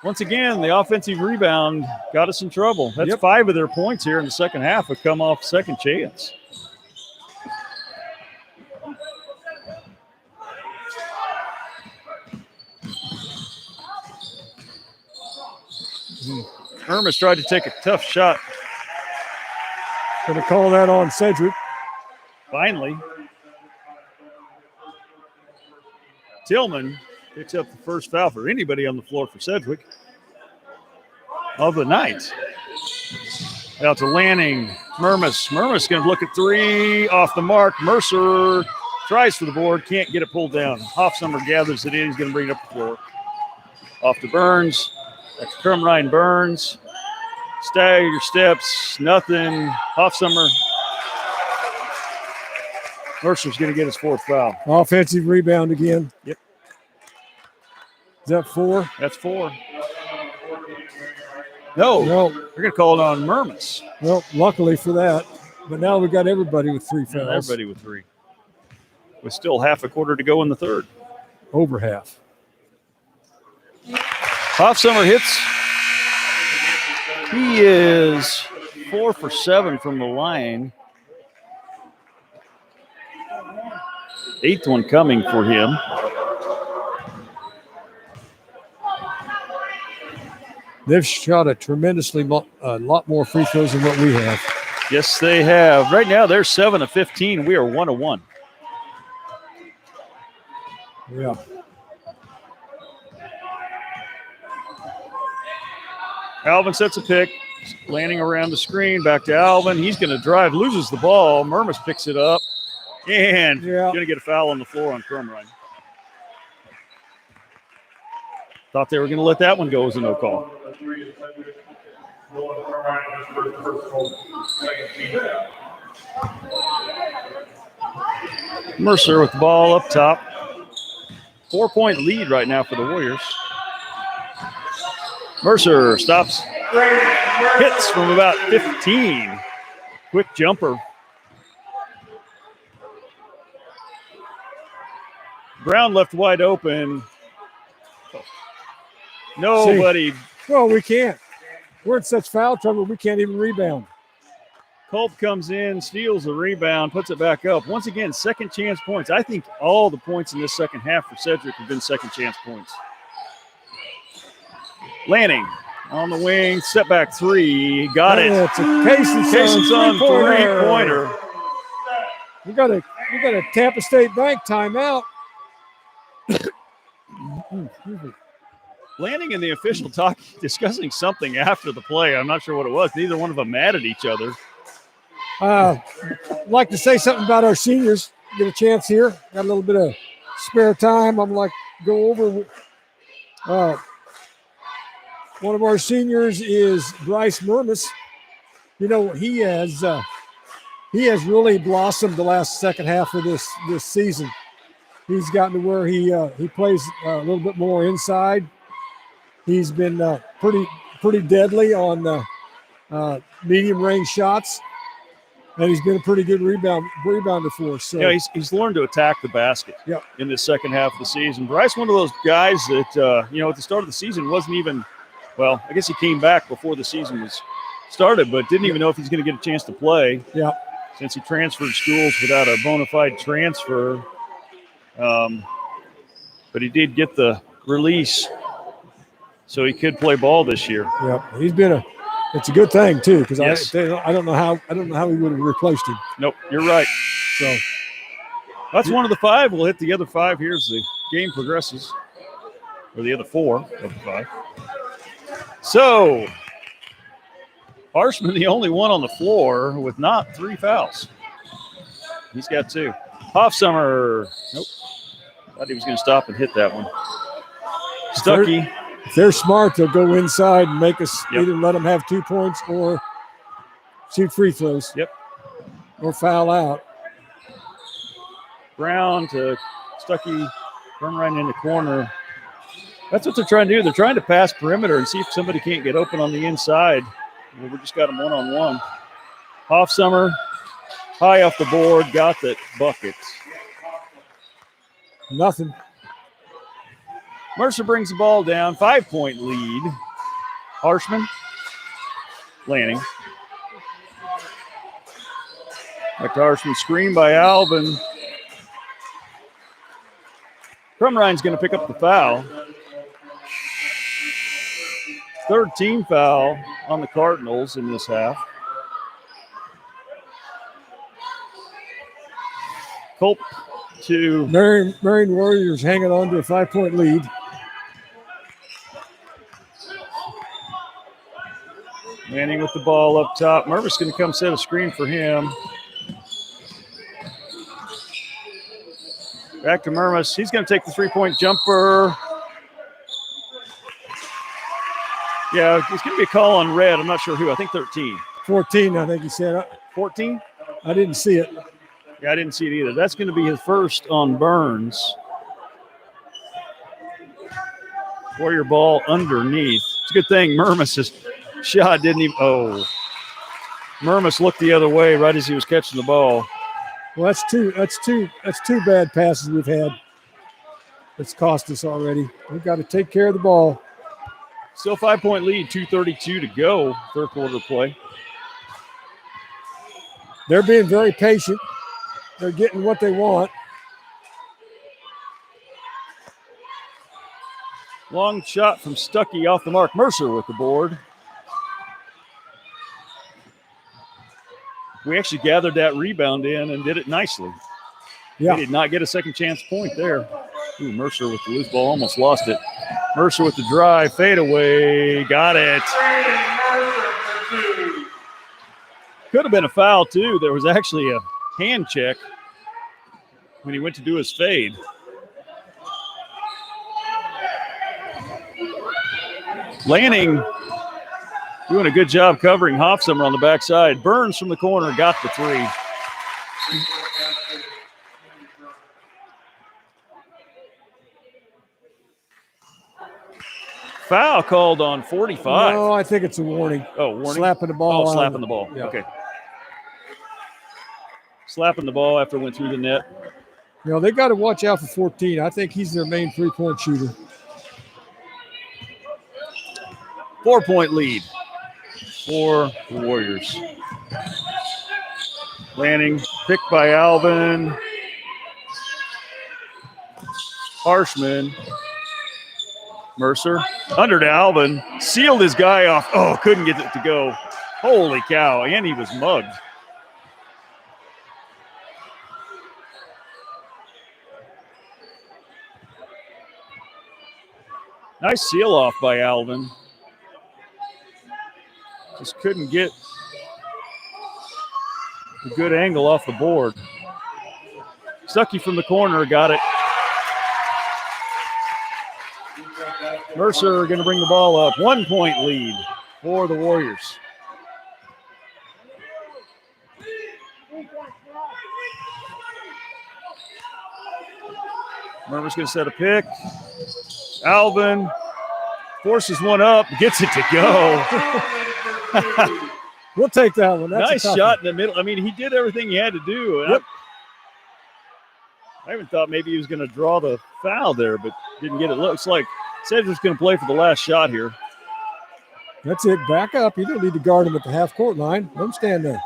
Once again, the offensive rebound got us in trouble. That's 5 of their points here in the second half have come off second chance. Hermes tried to take a tough shot. Going to call that on Sedgwick. Finally. Tillman picks up the first foul for anybody on the floor for Sedgwick of the night. Out to Lanning. Mermis. Mermis going to look at 3. Off the mark. Mercer tries for the board. Can't get it pulled down. Hoffsummer gathers it in. He's going to bring it up the floor. Off to Burns. That's Crumrine. Burns. Stagger steps. Nothing. Hoffsummer. Mercer's going to get his 4th foul. Offensive rebound again. Yep. Is that 4? That's 4. No, they're going to call it on Murmas. Well, luckily for that. But now we got everybody with 3 fouls. Everybody with 3. With still half a quarter to go in the 3rd. Over half. Hoffsummer hits. He is 4 for 7 from the line. 8th one coming for him. They've shot a lot more free throws than what we have. Yes, they have. Right now, they're 7 of 15. We are 1 of 1. Yeah. Alvin sets a pick, landing around the screen, back to Alvin. He's going to drive, loses the ball. Murmas picks it up, and going to get a foul on the floor on Crumrine. Thought they were going to let that one go as a no call. Mercer with the ball up top. 4-point lead right now for the Warriors. Mercer stops, hits from about 15. Quick jumper. Brown left wide open. Nobody. Well, we can't. We're in such foul trouble, we can't even rebound. Culp comes in, steals the rebound, puts it back up. Once again, second chance points. I think all the points in this second half for Sedgwick have been second chance points. Lanning on the wing, step back 3. Got it. It's a Cason's three-pointer. We got a Tampa State Bank timeout. Lanning and the official discussing something after the play. I'm not sure what it was. Neither one of them mad at each other. I'd like to say something about our seniors. Get a chance here. Got a little bit of spare time. I'm like go over. One of our seniors is Bryce Murmas. You know, he has really blossomed the last second half of this season. He's gotten to where he plays a little bit more inside. He's been pretty deadly on medium range shots, and he's been a pretty good rebounder for us. So. Yeah, he's learned to attack the basket in this second half of the season. Bryce, one of those guys that at the start of the season wasn't even. Well, I guess he came back before the season was started, but didn't even know if he's going to get a chance to play. Yeah. Since he transferred schools without a bona fide transfer, but he did get the release. So he could play ball this year. Yeah, he's been it's a good thing too, because yes. I don't know how we would have replaced him. Nope, you're right. So that's one of the 5. We'll hit the other 5 here as the game progresses, or the other 4 of the 5. So Harshman, the only one on the floor with not 3 fouls. He's got 2. Hoffsummer, nope. Thought he was going to stop and hit that one. Stuckey. If they're smart, they'll go inside and make us either let them have 2 points or shoot free throws. Yep. Or foul out. Brown to Stuckey, run right in the corner. That's what they're trying to do. They're trying to pass perimeter and see if somebody can't get open on the inside. Well, we just got them one-on-one. Hoffsummer, high off the board, got that bucket. Nothing. Mercer brings the ball down, 5-point lead. Harshman, Lanning. Back to Harshman, screen by Alvin. Crumrine's going to pick up the foul. 3rd team foul on the Cardinals in this half. Culp to Marion Warriors hanging on to a 5-point lead. Manning with the ball up top. Mervis going to come set a screen for him. Back to Mervis. He's going to take the 3-point jumper. Yeah, it's going to be a call on red. I'm not sure who. I think 13. 14, I think he said. 14? I didn't see it. Yeah, I didn't see it either. That's going to be his first on Burns. Warrior ball underneath. It's a good thing Murmas's shot didn't even. Oh, Murmas looked the other way right as he was catching the ball. Well, that's two bad passes we've had. It's cost us already. We've got to take care of the ball. Still 5-point lead, 2:32 to go, third quarter play. They're being very patient. They're getting what they want. Long shot from Stuckey off the mark. Mercer with the board. We actually gathered that rebound in and did it nicely. Yeah. They did not get a second chance point there. Ooh, Mercer with the loose ball, almost lost it. Mercer with the drive, fadeaway, got it. Could have been a foul too. There was actually a hand check when he went to do his fade. Lanning doing a good job covering Hofsummer on the backside. Burns from the corner got the three. Foul called on 45. No, I think it's a warning. Oh, warning? Slapping the ball. Oh, slapping the ball. Yeah. Okay. Slapping the ball after it went through the net. You know, they got to watch out for 14. I think he's their main three-point shooter. 4-point lead for the Warriors. Lanning picked by Alvin. Harshman. Mercer under to Alvin. Sealed his guy off. Oh, couldn't get it to go. Holy cow. And he was mugged. Nice seal off by Alvin. Just couldn't get a good angle off the board. Stuckey from the corner got it. Mercer going to bring the ball up. 1-point lead for the Warriors. Mercer's going to set a pick. Alvin forces one up, gets it to go. We'll take that one. That's nice shot in the middle. I mean, he did everything he had to do. Yep. I even thought maybe he was going to draw the foul there, but didn't get it. Looks like Sedgwick's going to play for the last shot here. That's it. Back up. You don't need to guard him at the half-court line. Let him stand there.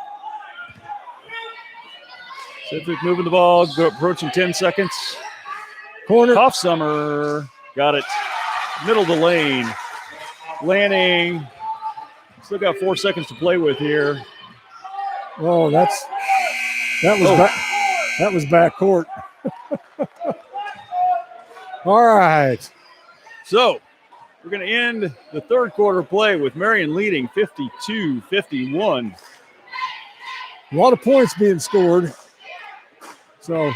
Sedgwick moving the ball, approaching 10 seconds. Corner. Hofsummer got it. Middle of the lane. Lanning. Still got 4 seconds to play with here. Oh, that was backcourt. All right. So we're going to end the third quarter play with Marion leading 52-51. A lot of points being scored. So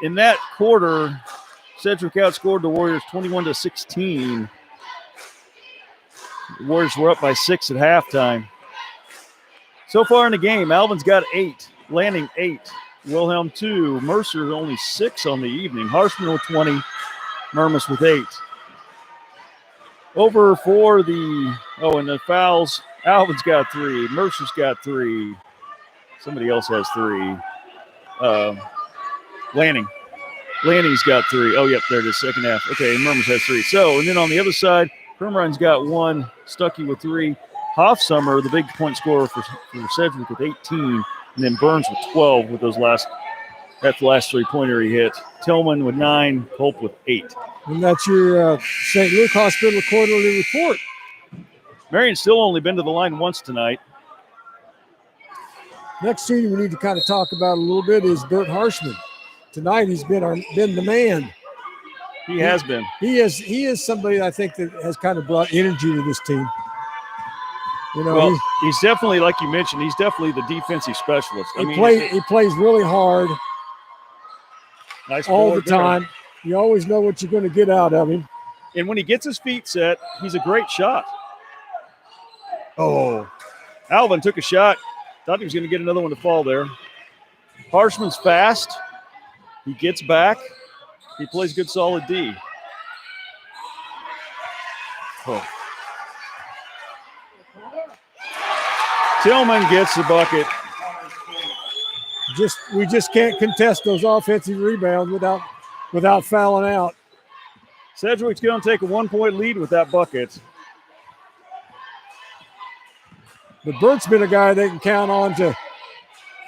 in that quarter, Sedgwick outscored the Warriors 21-16. The Warriors were up by 6 at halftime. So far in the game, Alvin's got 8, Lanning 8, Wilhelm 2, Mercer only 6 on the evening, Harshman with 20, Murmas with 8. Over for the, and the fouls, Alvin's got 3, Mercer's got 3, somebody else has 3. Lanning's got 3. Oh, yep, there it is, second half. Okay, and Murmas has 3. So, and then on the other side, Permarin's got 1, Stuckey with 3. Hofsummer, the big point scorer for Sedgwick with 18, and then Burns with 12 with that last three-pointer he hit. Tillman with 9, Culp with 8. And that's your St. Luke Hospital quarterly report. Marion's still only been to the line once tonight. Next senior we need to kind of talk about a little bit is Bert Harshman. Tonight he's been the man. He has been. He is somebody I think that has kind of brought energy to this team. You know, well, he's definitely, like you mentioned, he's definitely the defensive specialist. He plays really hard. Nice all the time. You always know what you're going to get out of him. And when he gets his feet set, he's a great shot. Oh, Alvin took a shot. Thought he was going to get another one to fall there. Harshman's fast. He gets back. He plays good, solid D. Oh. Tillman gets the bucket. We just can't contest those offensive rebounds without fouling out. Sedgwick's going to take a 1-point lead with that bucket. But Bert's been a guy they can count on to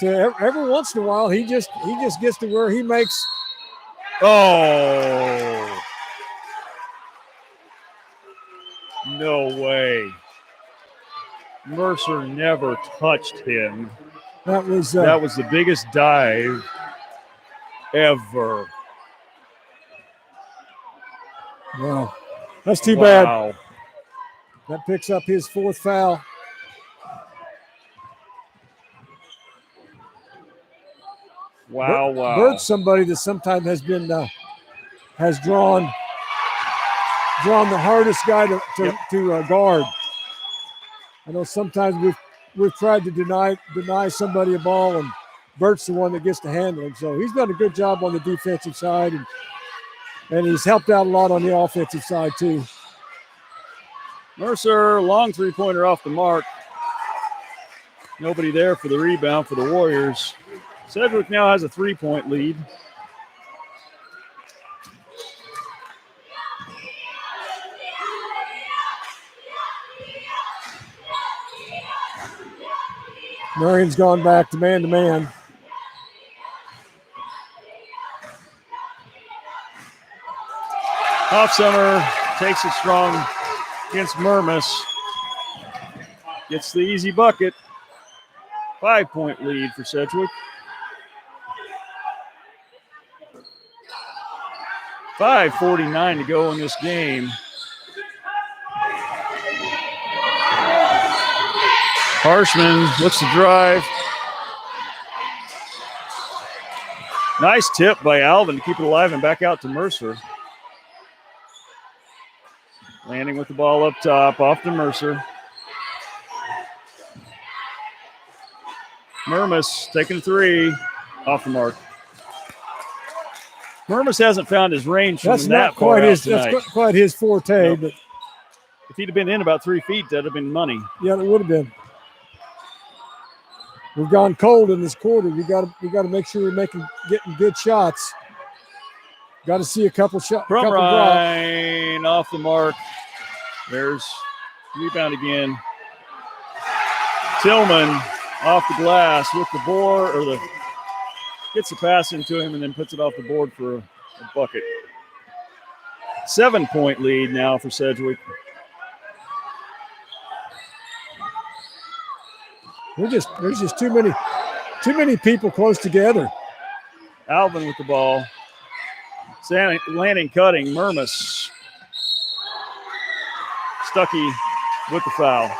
every once in a while. He just gets to where he makes. Oh, no way. Mercer never touched him. That was the biggest dive ever. Wow. That's too Wow. bad. That picks up his 4th foul. Wow. Bert's somebody that sometimes has been has drawn the hardest guy to guard. I know sometimes we've tried to deny somebody a ball, and Bert's the one that gets to handle him. So he's done a good job on the defensive side, and he's helped out a lot on the offensive side too. Mercer, long 3-pointer off the mark. Nobody there for the rebound for the Warriors. Sedgwick now has a 3-point lead. Marion's gone back to man-to-man. Hofsummer takes it strong against Mermis. Gets the easy bucket. 5-point lead for Sedgwick. 5:49 to go in this game. Harshman looks to drive. Nice tip by Alvin to keep it alive and back out to Mercer. Landing with the ball up top, off to Mercer. Mermis taking 3, off the mark. Mermis hasn't found his range from That's that not far quite out his. tonight. That's quite his forte. Nope. But if he'd have been in about 3 feet, that'd have been money. yeah, it would have been. We've gone cold in this quarter. We got to make sure we're getting good shots. Got to see a couple shots. From Ryan off the mark. There's rebound again. Tillman off the glass with the board, or gets the pass into him and then puts it off the board for a bucket. 7-point lead now for Sedgwick. There's just too many people close together. Alvin with the ball. Landing, cutting. Mermis. Stuckey with the foul.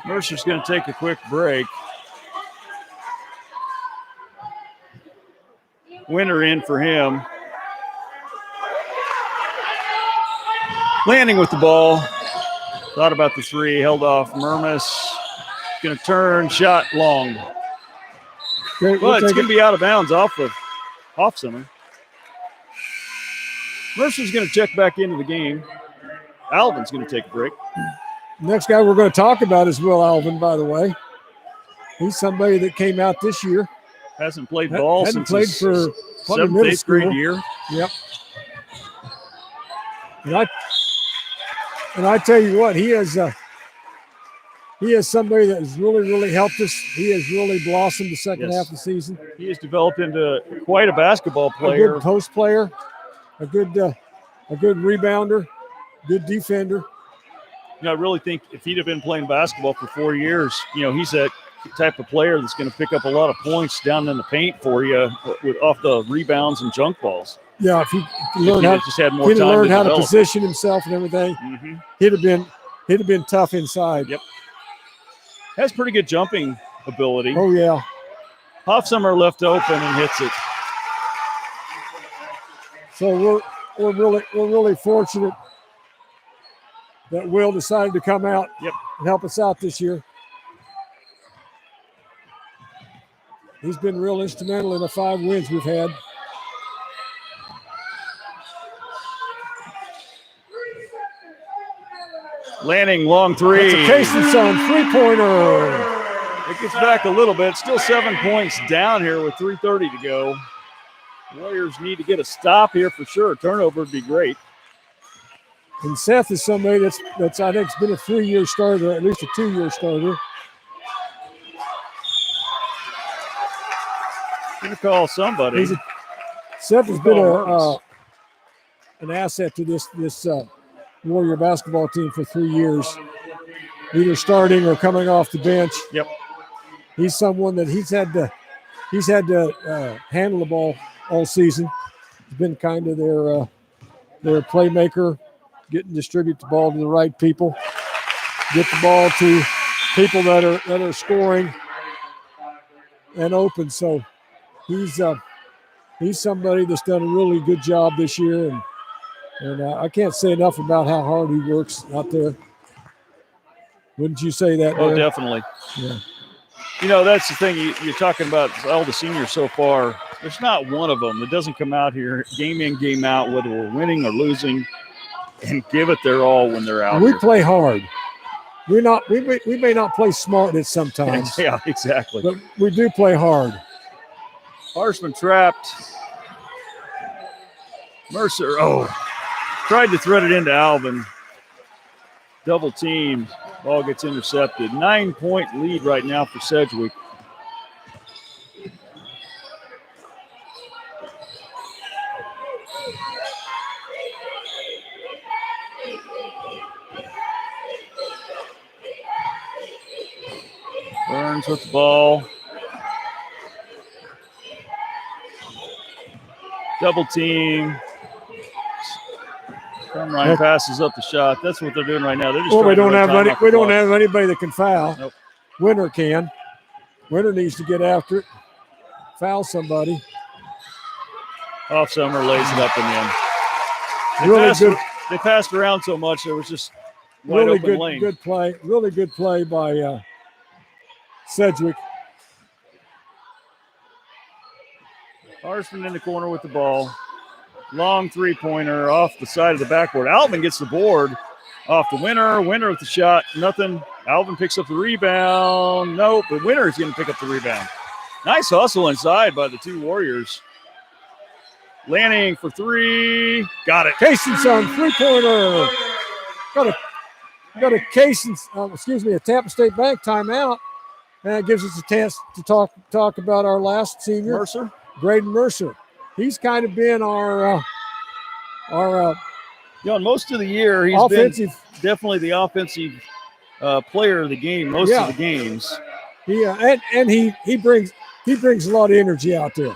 Mercer's going to take a quick break. Winner in for him. Landing with the ball. Thought about the 3, held off. Mermis going to turn, shot long. But it's going to be out of bounds off of Hofsummer. Mercer's going to check back into the game. Alvin's going to take a break. Next guy we're going to talk about is Will Alvin, by the way. He's somebody that came out this year. Hasn't played ball since played his for 7th, 8th grade year. Yep. And I tell you what, he is somebody that has really helped us. He has really blossomed the second half of the season. He has developed into quite a basketball A player. good post player, a good rebounder, good defender. I really think if he'd have been playing basketball for 4 years, he's at type of player that's going to pick up a lot of points down in the paint for you off the rebounds and junk balls. Yeah, if he learned how to position himself and everything, he'd have been tough inside. Yep. Has pretty good jumping ability. Oh yeah. Hoffsummer left open and hits it. So we're really fortunate that Will decided to come out and help us out this year. He's been real instrumental in the 5 wins we've had. Lanning, long three. That's a Cason's 3-pointer. It gets back a little bit. Still 7 points down here with 3:30 to go. Warriors need to get a stop here for sure. A turnover would be great. And Seth is somebody that's I think has been a 3-year starter, at least a 2-year starter. Gonna call somebody. Seth has been an asset to this Warrior basketball team for 3 years, either starting or coming off the bench. Yep. He's someone that he's had to handle the ball all season. He's been kind of their playmaker, distribute the ball to the right people, get the ball to people that are scoring and open. So he's somebody that's done a really good job this year, and I can't say enough about how hard he works out there. Wouldn't you say that? Oh, Dan? Definitely. Yeah. You know, that's the thing. You're talking about all the seniors so far. There's not one of them that doesn't come out here game in, game out, whether we're winning or losing, and give it their all when they're out. We play hard. We may not play smart at sometimes. Yeah, exactly. But we do play hard. Harshman trapped. Mercer, tried to thread it into Alvin. Double teamed. Ball gets intercepted. 9-point lead right now for Sedgwick. Burns with the ball. Double team. Ryan passes up the shot. That's what they're doing right now. They're just we don't have anybody that can foul. Nope. Winter can. Winter needs to get after it. Foul somebody. Hoffsummer lays it up and in. They passed around so much there was just wide open lane. Good play. Really good play by Sedgwick. Harshman in the corner with the ball. Long 3-pointer off the side of the backboard. Alvin gets the board off the Winner. Winner with the shot. Nothing. Alvin picks up the rebound. Nope. But Winner is going to pick up the rebound. Nice hustle inside by the two Warriors. Lanning for 3. Got it. Cason's on 3-pointer. Got a Cason's, a Tampa State Bank timeout. And it gives us a chance to talk about our last senior. Mercer. Braden Mercer. He's kind of been our in most of the year, he's been definitely the offensive player of the game, most of the games. He brings a lot of energy out there.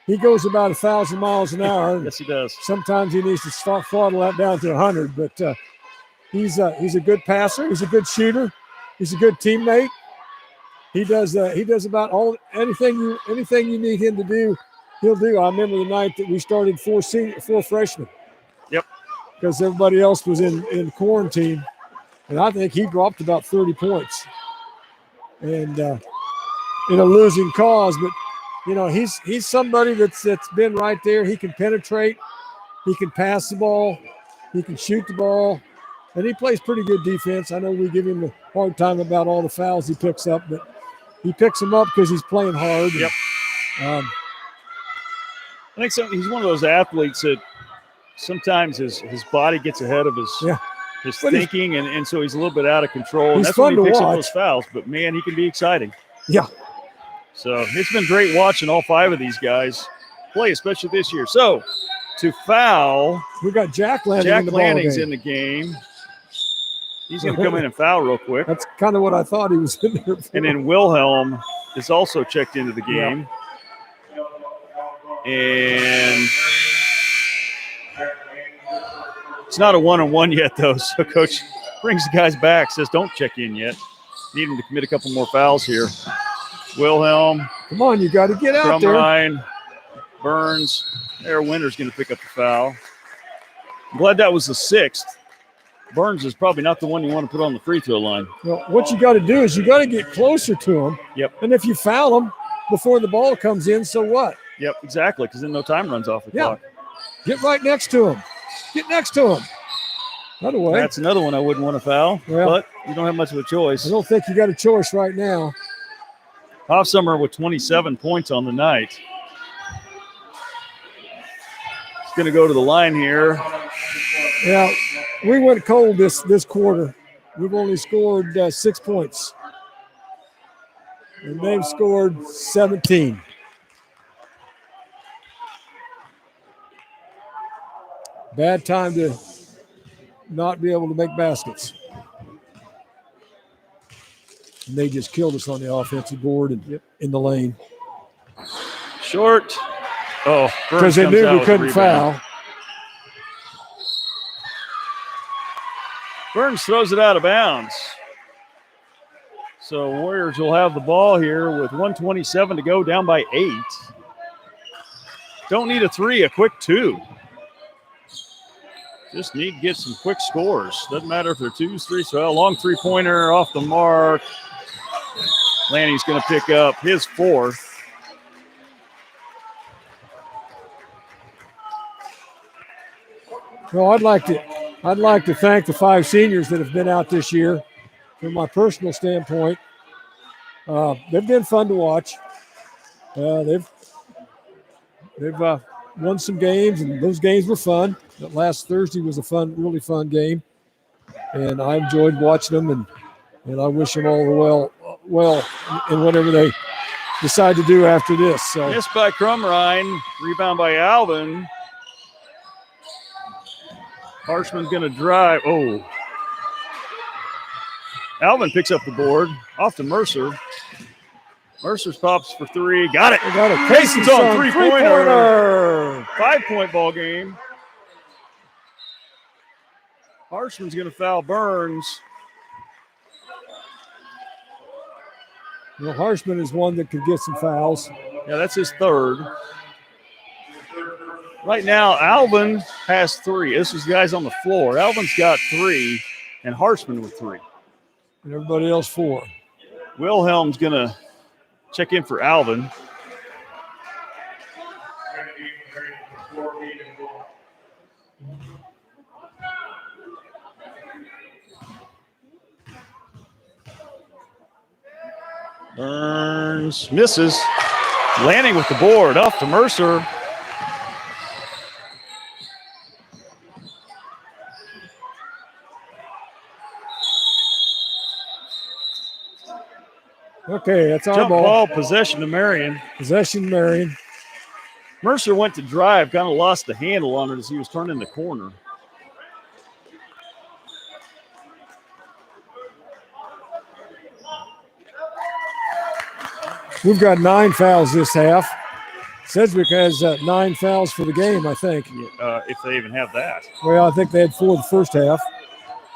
He goes about 1,000 miles an hour. Yes, he does. Sometimes he needs to throttle that down to 100, but he's a good passer. He's a good shooter. He's a good teammate. He does about anything you need him to do. He'll do. I remember the night that we started 4 freshmen. Yep. Because everybody else was in quarantine, and I think he dropped about 30 points, and in a losing cause. But he's somebody that's been right there. He can penetrate, he can pass the ball, he can shoot the ball, and he plays pretty good defense. I know we give him a hard time about all the fouls he picks up, but he picks them up because he's playing hard. Yep. And, I think he's one of those athletes that sometimes his body gets ahead of his thinking, and so he's a little bit out of control. And that's when he picks up those fouls. But, man, he can be exciting. Yeah. So it's been great watching all 5 of these guys play, especially this year. So to foul, we got Jack Lanning. Jack Lanning's in the game. He's going to come in and foul real quick. That's kind of what I thought he was in there for. And then Wilhelm is also checked into the game. And it's not a one-on-one yet, though. So Coach brings the guys back, says don't check in yet. Need him to commit a couple more fouls here. Wilhelm. Come on, you got to get out there. Ryan, Burns. There, Winter's going to pick up the foul. I'm glad that was the 6th. Burns is probably not the one you want to put on the free throw line. Well, what you got to do is you got to get closer to him. Yep. And if you foul him before the ball comes in, so what? Yep, exactly, because then no time runs off the clock. Get right next to him. Get next to him. Another way. That's another one I wouldn't want to foul, but you don't have much of a choice. I don't think you got a choice right now. Hoffsummer with 27 points on the night. He's going to go to the line here. Yeah, we went cold this quarter. We've only scored 6 points. And they've scored 17. Bad time to not be able to make baskets. And they just killed us on the offensive board and in the lane. Short. Oh, because they knew we couldn't foul. Burns throws it out of bounds. So Warriors will have the ball here with 1:27 to go, down by 8. Don't need a 3, a quick 2. Just need to get some quick scores. Doesn't matter if they're 2s, 3s. So a long three-pointer off the mark. Lanny's going to pick up his 4th. Well, I'd like to thank the 5 seniors that have been out this year. From my personal standpoint, they've been fun to watch. They've won some games, and those games were fun. That last Thursday was a really fun game, and I enjoyed watching them. And I wish them all the well in whatever they decide to do after this. So missed by Crumrine, rebound by Alvin. Harshman's going to drive. Oh. Alvin picks up the board. Off to Mercer. Mercer's pops for 3. Got it. Got it. Casey's on three-pointer. 5-point ball game. Harshman's going to foul Burns. Well, Harshman is one that could get some fouls. Yeah, that's his 3rd. Right now, Alvin has 3. This is guys on the floor. Alvin's got 3, and Harshman with 3. And everybody else 4. Wilhelm's going to check in for Alvin. Burns misses. Lanning with the board. Off to Mercer. Okay, that's our Jump ball. Possession to Marion. Possession, Marion. Mercer went to drive, kind of lost the handle on it as he was turning the corner. We've got 9 fouls this half. Sedgwick has 9 fouls for the game, I think. If they even have that. Well, I think they had 4 the first half.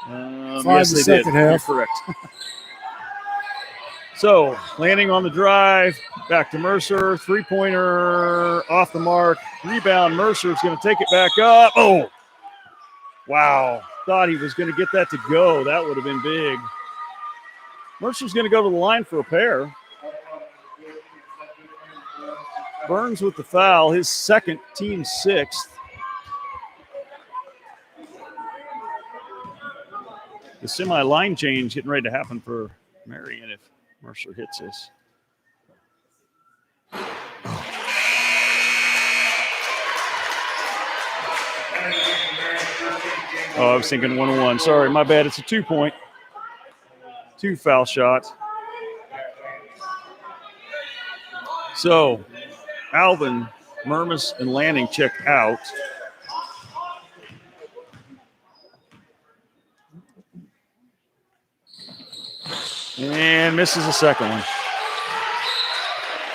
5 yes, the they second did. half. You're correct. So, Lanning on the drive, back to Mercer, 3-pointer off the mark, rebound. Mercer's going to take it back up. Oh, wow. Thought he was going to get that to go. That would have been big. Mercer's going to go to the line for a pair. Burns with the foul, his 2nd, team 6th. The semi-line change getting ready to happen for Marion if Mercer hits this. Oh, I was thinking 1-on-1. Sorry, my bad. It's a 2-point. 2 foul shot. So, Alvin, Murmas, and Lanning checked out. And misses the second one.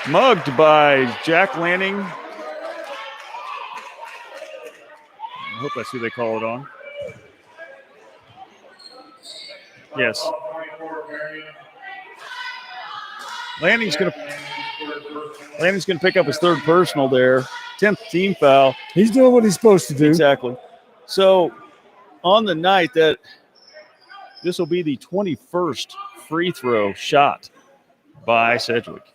Mugged by Jack Lanning. I hope that's who they call it on. Yes. Lanning's gonna pick up his third personal there. 10th team foul. He's doing what he's supposed to do. Exactly. So on the night that this will be the 21st free throw shot by Sedgwick.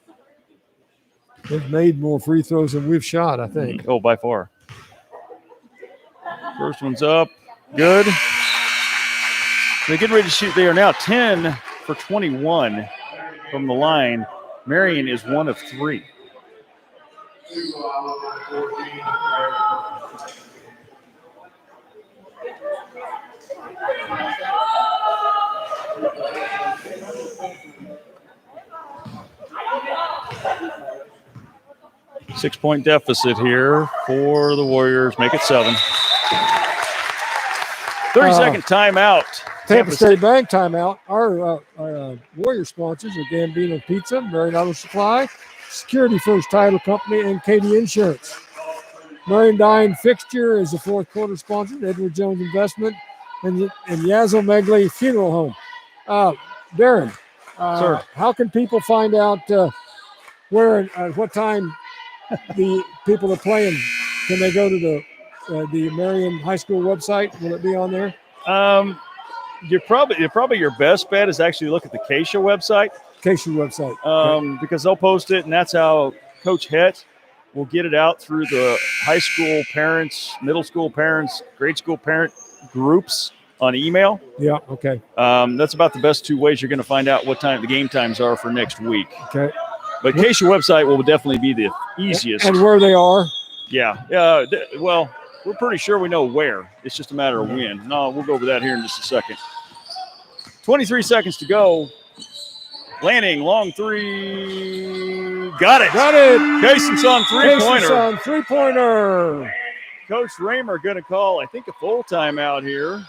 They've made more free throws than we've shot, I think. Oh, by far. First one's up. Good. They're getting ready to shoot. They are now 10 for 21 from the line. Marion is 1 of 3. Six-point deficit here for the Warriors. Make it 7. 30-second timeout. Tampa State Bank timeout. Our Warrior sponsors are Gambino Pizza, Marion Auto Supply, Security First Title Company, and Katie Insurance. Marion Dye & Fixture is the fourth quarter sponsor, Edward Jones Investment, and Yazoo Megley Funeral Home. Darren, Sir, how can people find out where and at what time the people are playing? Can they go to the Marion High School website? Will it be on there? You're probably your best bet is actually look at the Keisha website. Because they'll post it, and that's how Coach Het will get it out through the high school parents, middle school parents, grade school parent groups on email. Yeah, okay. That's about the best 2 ways you're going to find out what time the game times are for next week. Okay. But Keisha website will definitely be the easiest. And where they are? Yeah. Well, we're pretty sure we know where. It's just a matter of when. No, we'll go over that here in just a second. 23 seconds to go. Lanning, long three. Got it. Cason's on three-pointer. Coach Raymer going to call, I think, a full timeout here.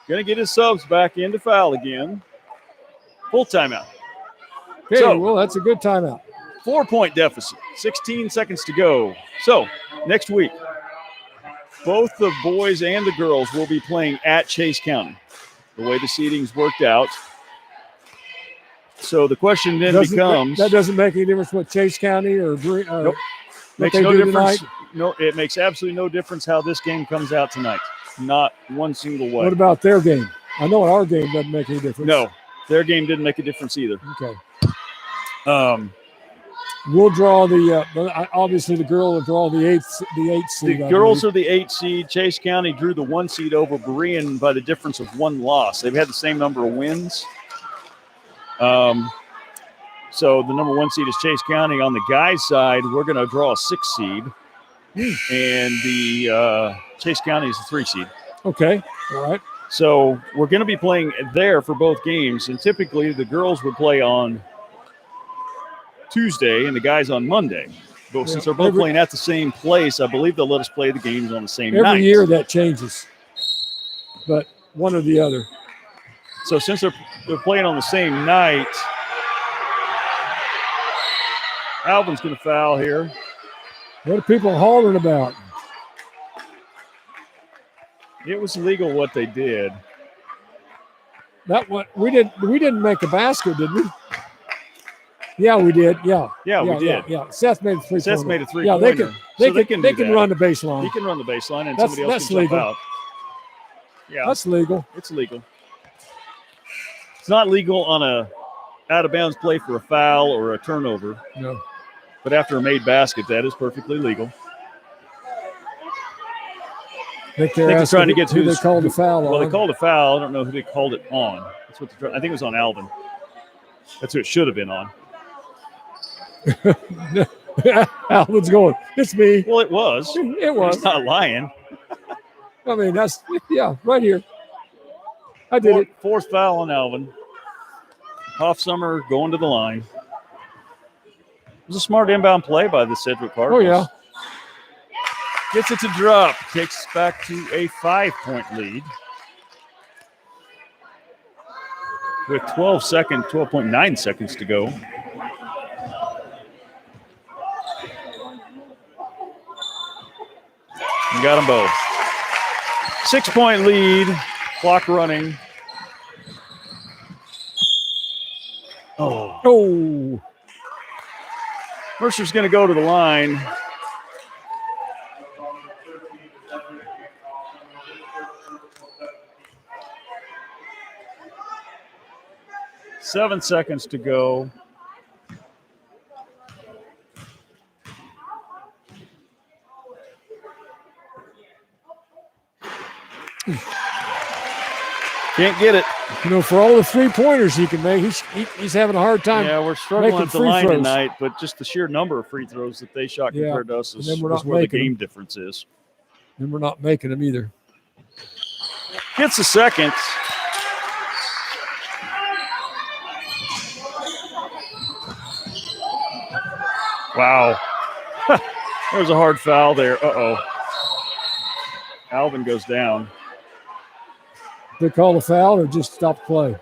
Going to get his subs back in to foul again. Full timeout. Okay, well, that's a good timeout. 4-point deficit. 16 seconds to go. So, next week, both the boys and the girls will be playing at Chase County, the way the seeding's worked out. So the question then becomes... That doesn't make any difference what Chase County or nope. Makes no difference. No, it makes absolutely no difference how this game comes out tonight. Not one single way. What about their game? I know our game doesn't make any difference. No, their game didn't make a difference either. Okay. We'll draw the obviously the girl will draw the eighth seed. The girls are the 8th seed. Chase County drew the 1 seed over Berean by the difference of 1 loss. They've had the same number of wins. So the number 1 seed is Chase County. On the guys' side, we're going to draw a 6 seed, and the Chase County is the 3 seed. Okay, all right. So we're going to be playing there for both games, and typically the girls would play on Tuesday and the guys on Monday. But since they're both playing at the same place, I believe they'll let us play the games on the same night. Every year that changes, but one or the other. So since they're playing on the same night, Alvin's going to foul here. What are people hollering about? It was illegal what they did. That what we didn't make a basket, did we? Yeah, we did. Yeah, we did. Yeah. Seth made a 3-pointer. Seth made a 3-pointer. Yeah, they can run the baseline. He can run the baseline, and That's somebody else can legal. jump out. Yeah, that's legal. It's legal. It's not legal on a out-of-bounds play for a foul or a turnover. No. But after a made basket, that is perfectly legal. I think they're trying to get who they called the foul on. Well, they called a foul. I don't know who they called it on. That's what I think it was on Alvin. That's who it should have been on. Alvin's going, it's me. Well, it was. It was. He's not lying. I mean, right here. I did it. Fourth foul on Alvin. Hoffsummer going to the line. It was a smart inbound play by the Sedgwick Cardinals. Oh, yeah. Gets it to drop. Takes us back to a 5-point lead. with 12.9 seconds to go. And got them both. 6-point lead, clock running. Oh. Mercer's going to go to the line. Seven seconds to go. Can't get it. You know, for all the 3-pointers he can make, he's having a hard time. Yeah, we're struggling making at the free line throws tonight, but just the sheer number of free throws that they shot compared to us is then we're not where the making game them. difference is. And we're not making them either. Gets the second. Wow. There's a hard foul there. Uh-oh. Alvin goes down. They call a foul or just stop play?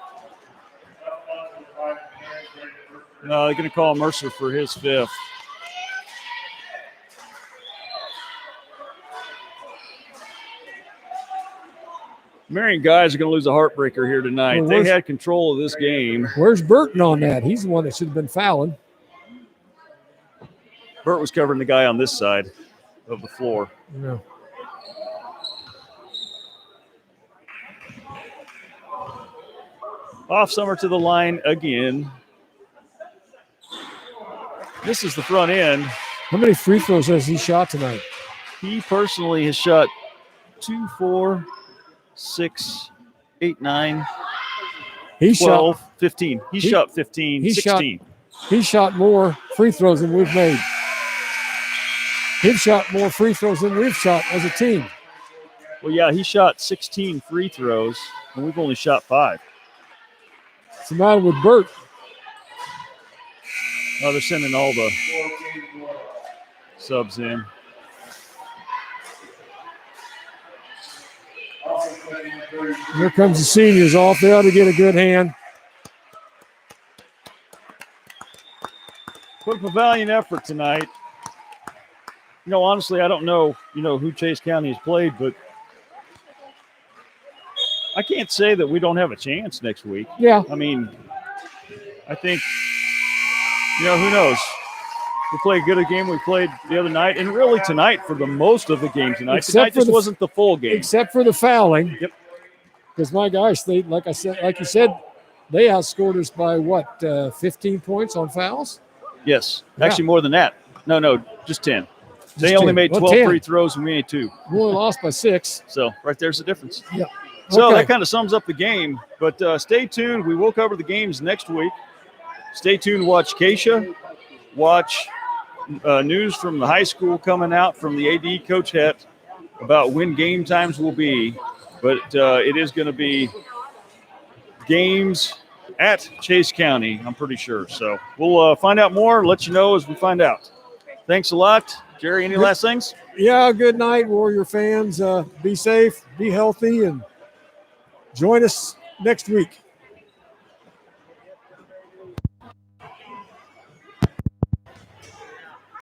No, they're going to call Mercer for his fifth. Marion guys are going to lose a heartbreaker here tonight. Well, they had control of this game. Where's Burton on that? He's the one that should have been fouling. Burt was covering the guy on this side of the floor. Yeah. Off Summer to the line again. This is the front end. How many free throws has he shot tonight? He personally has shot 2, 4, 6, 8, 9, He 12, 15. He shot 15, he 16. He shot more free throws than we've made. He shot more free throws than we've shot as a team. Well, yeah, he shot 16 free throws, and we've only shot 5. What's the matter with Burt? Oh, they're sending all the subs in. Here comes the seniors off. They ought to get a good hand. Put up a valiant effort tonight. You know, honestly, I don't know, who Chase County has played, but I can't say that we don't have a chance next week. Yeah. I mean, I think, who knows? We played a good game we played the other night, and really tonight for the most of the game tonight. Tonight just wasn't the full game. Except for the fouling. Yep. Because my gosh, they like you said, they outscored us by what, 15 points on fouls? Yes. Yeah. Actually more than that. No, just 10. They only made 12 free throws and we made 2. We only lost by 6. So right there's the difference. Yeah. So Okay. that kind of sums up the game. But stay tuned. We will cover the games next week. Stay tuned. Watch Keisha. Watch news from the high school coming out from the AD, Coach Het, about when game times will be. But it is going to be games at Chase County, I'm pretty sure. So we'll find out more, let you know as we find out. Thanks a lot. Jerry, any last things? Yeah, good night, Warrior fans. Be safe, be healthy, and join us next week.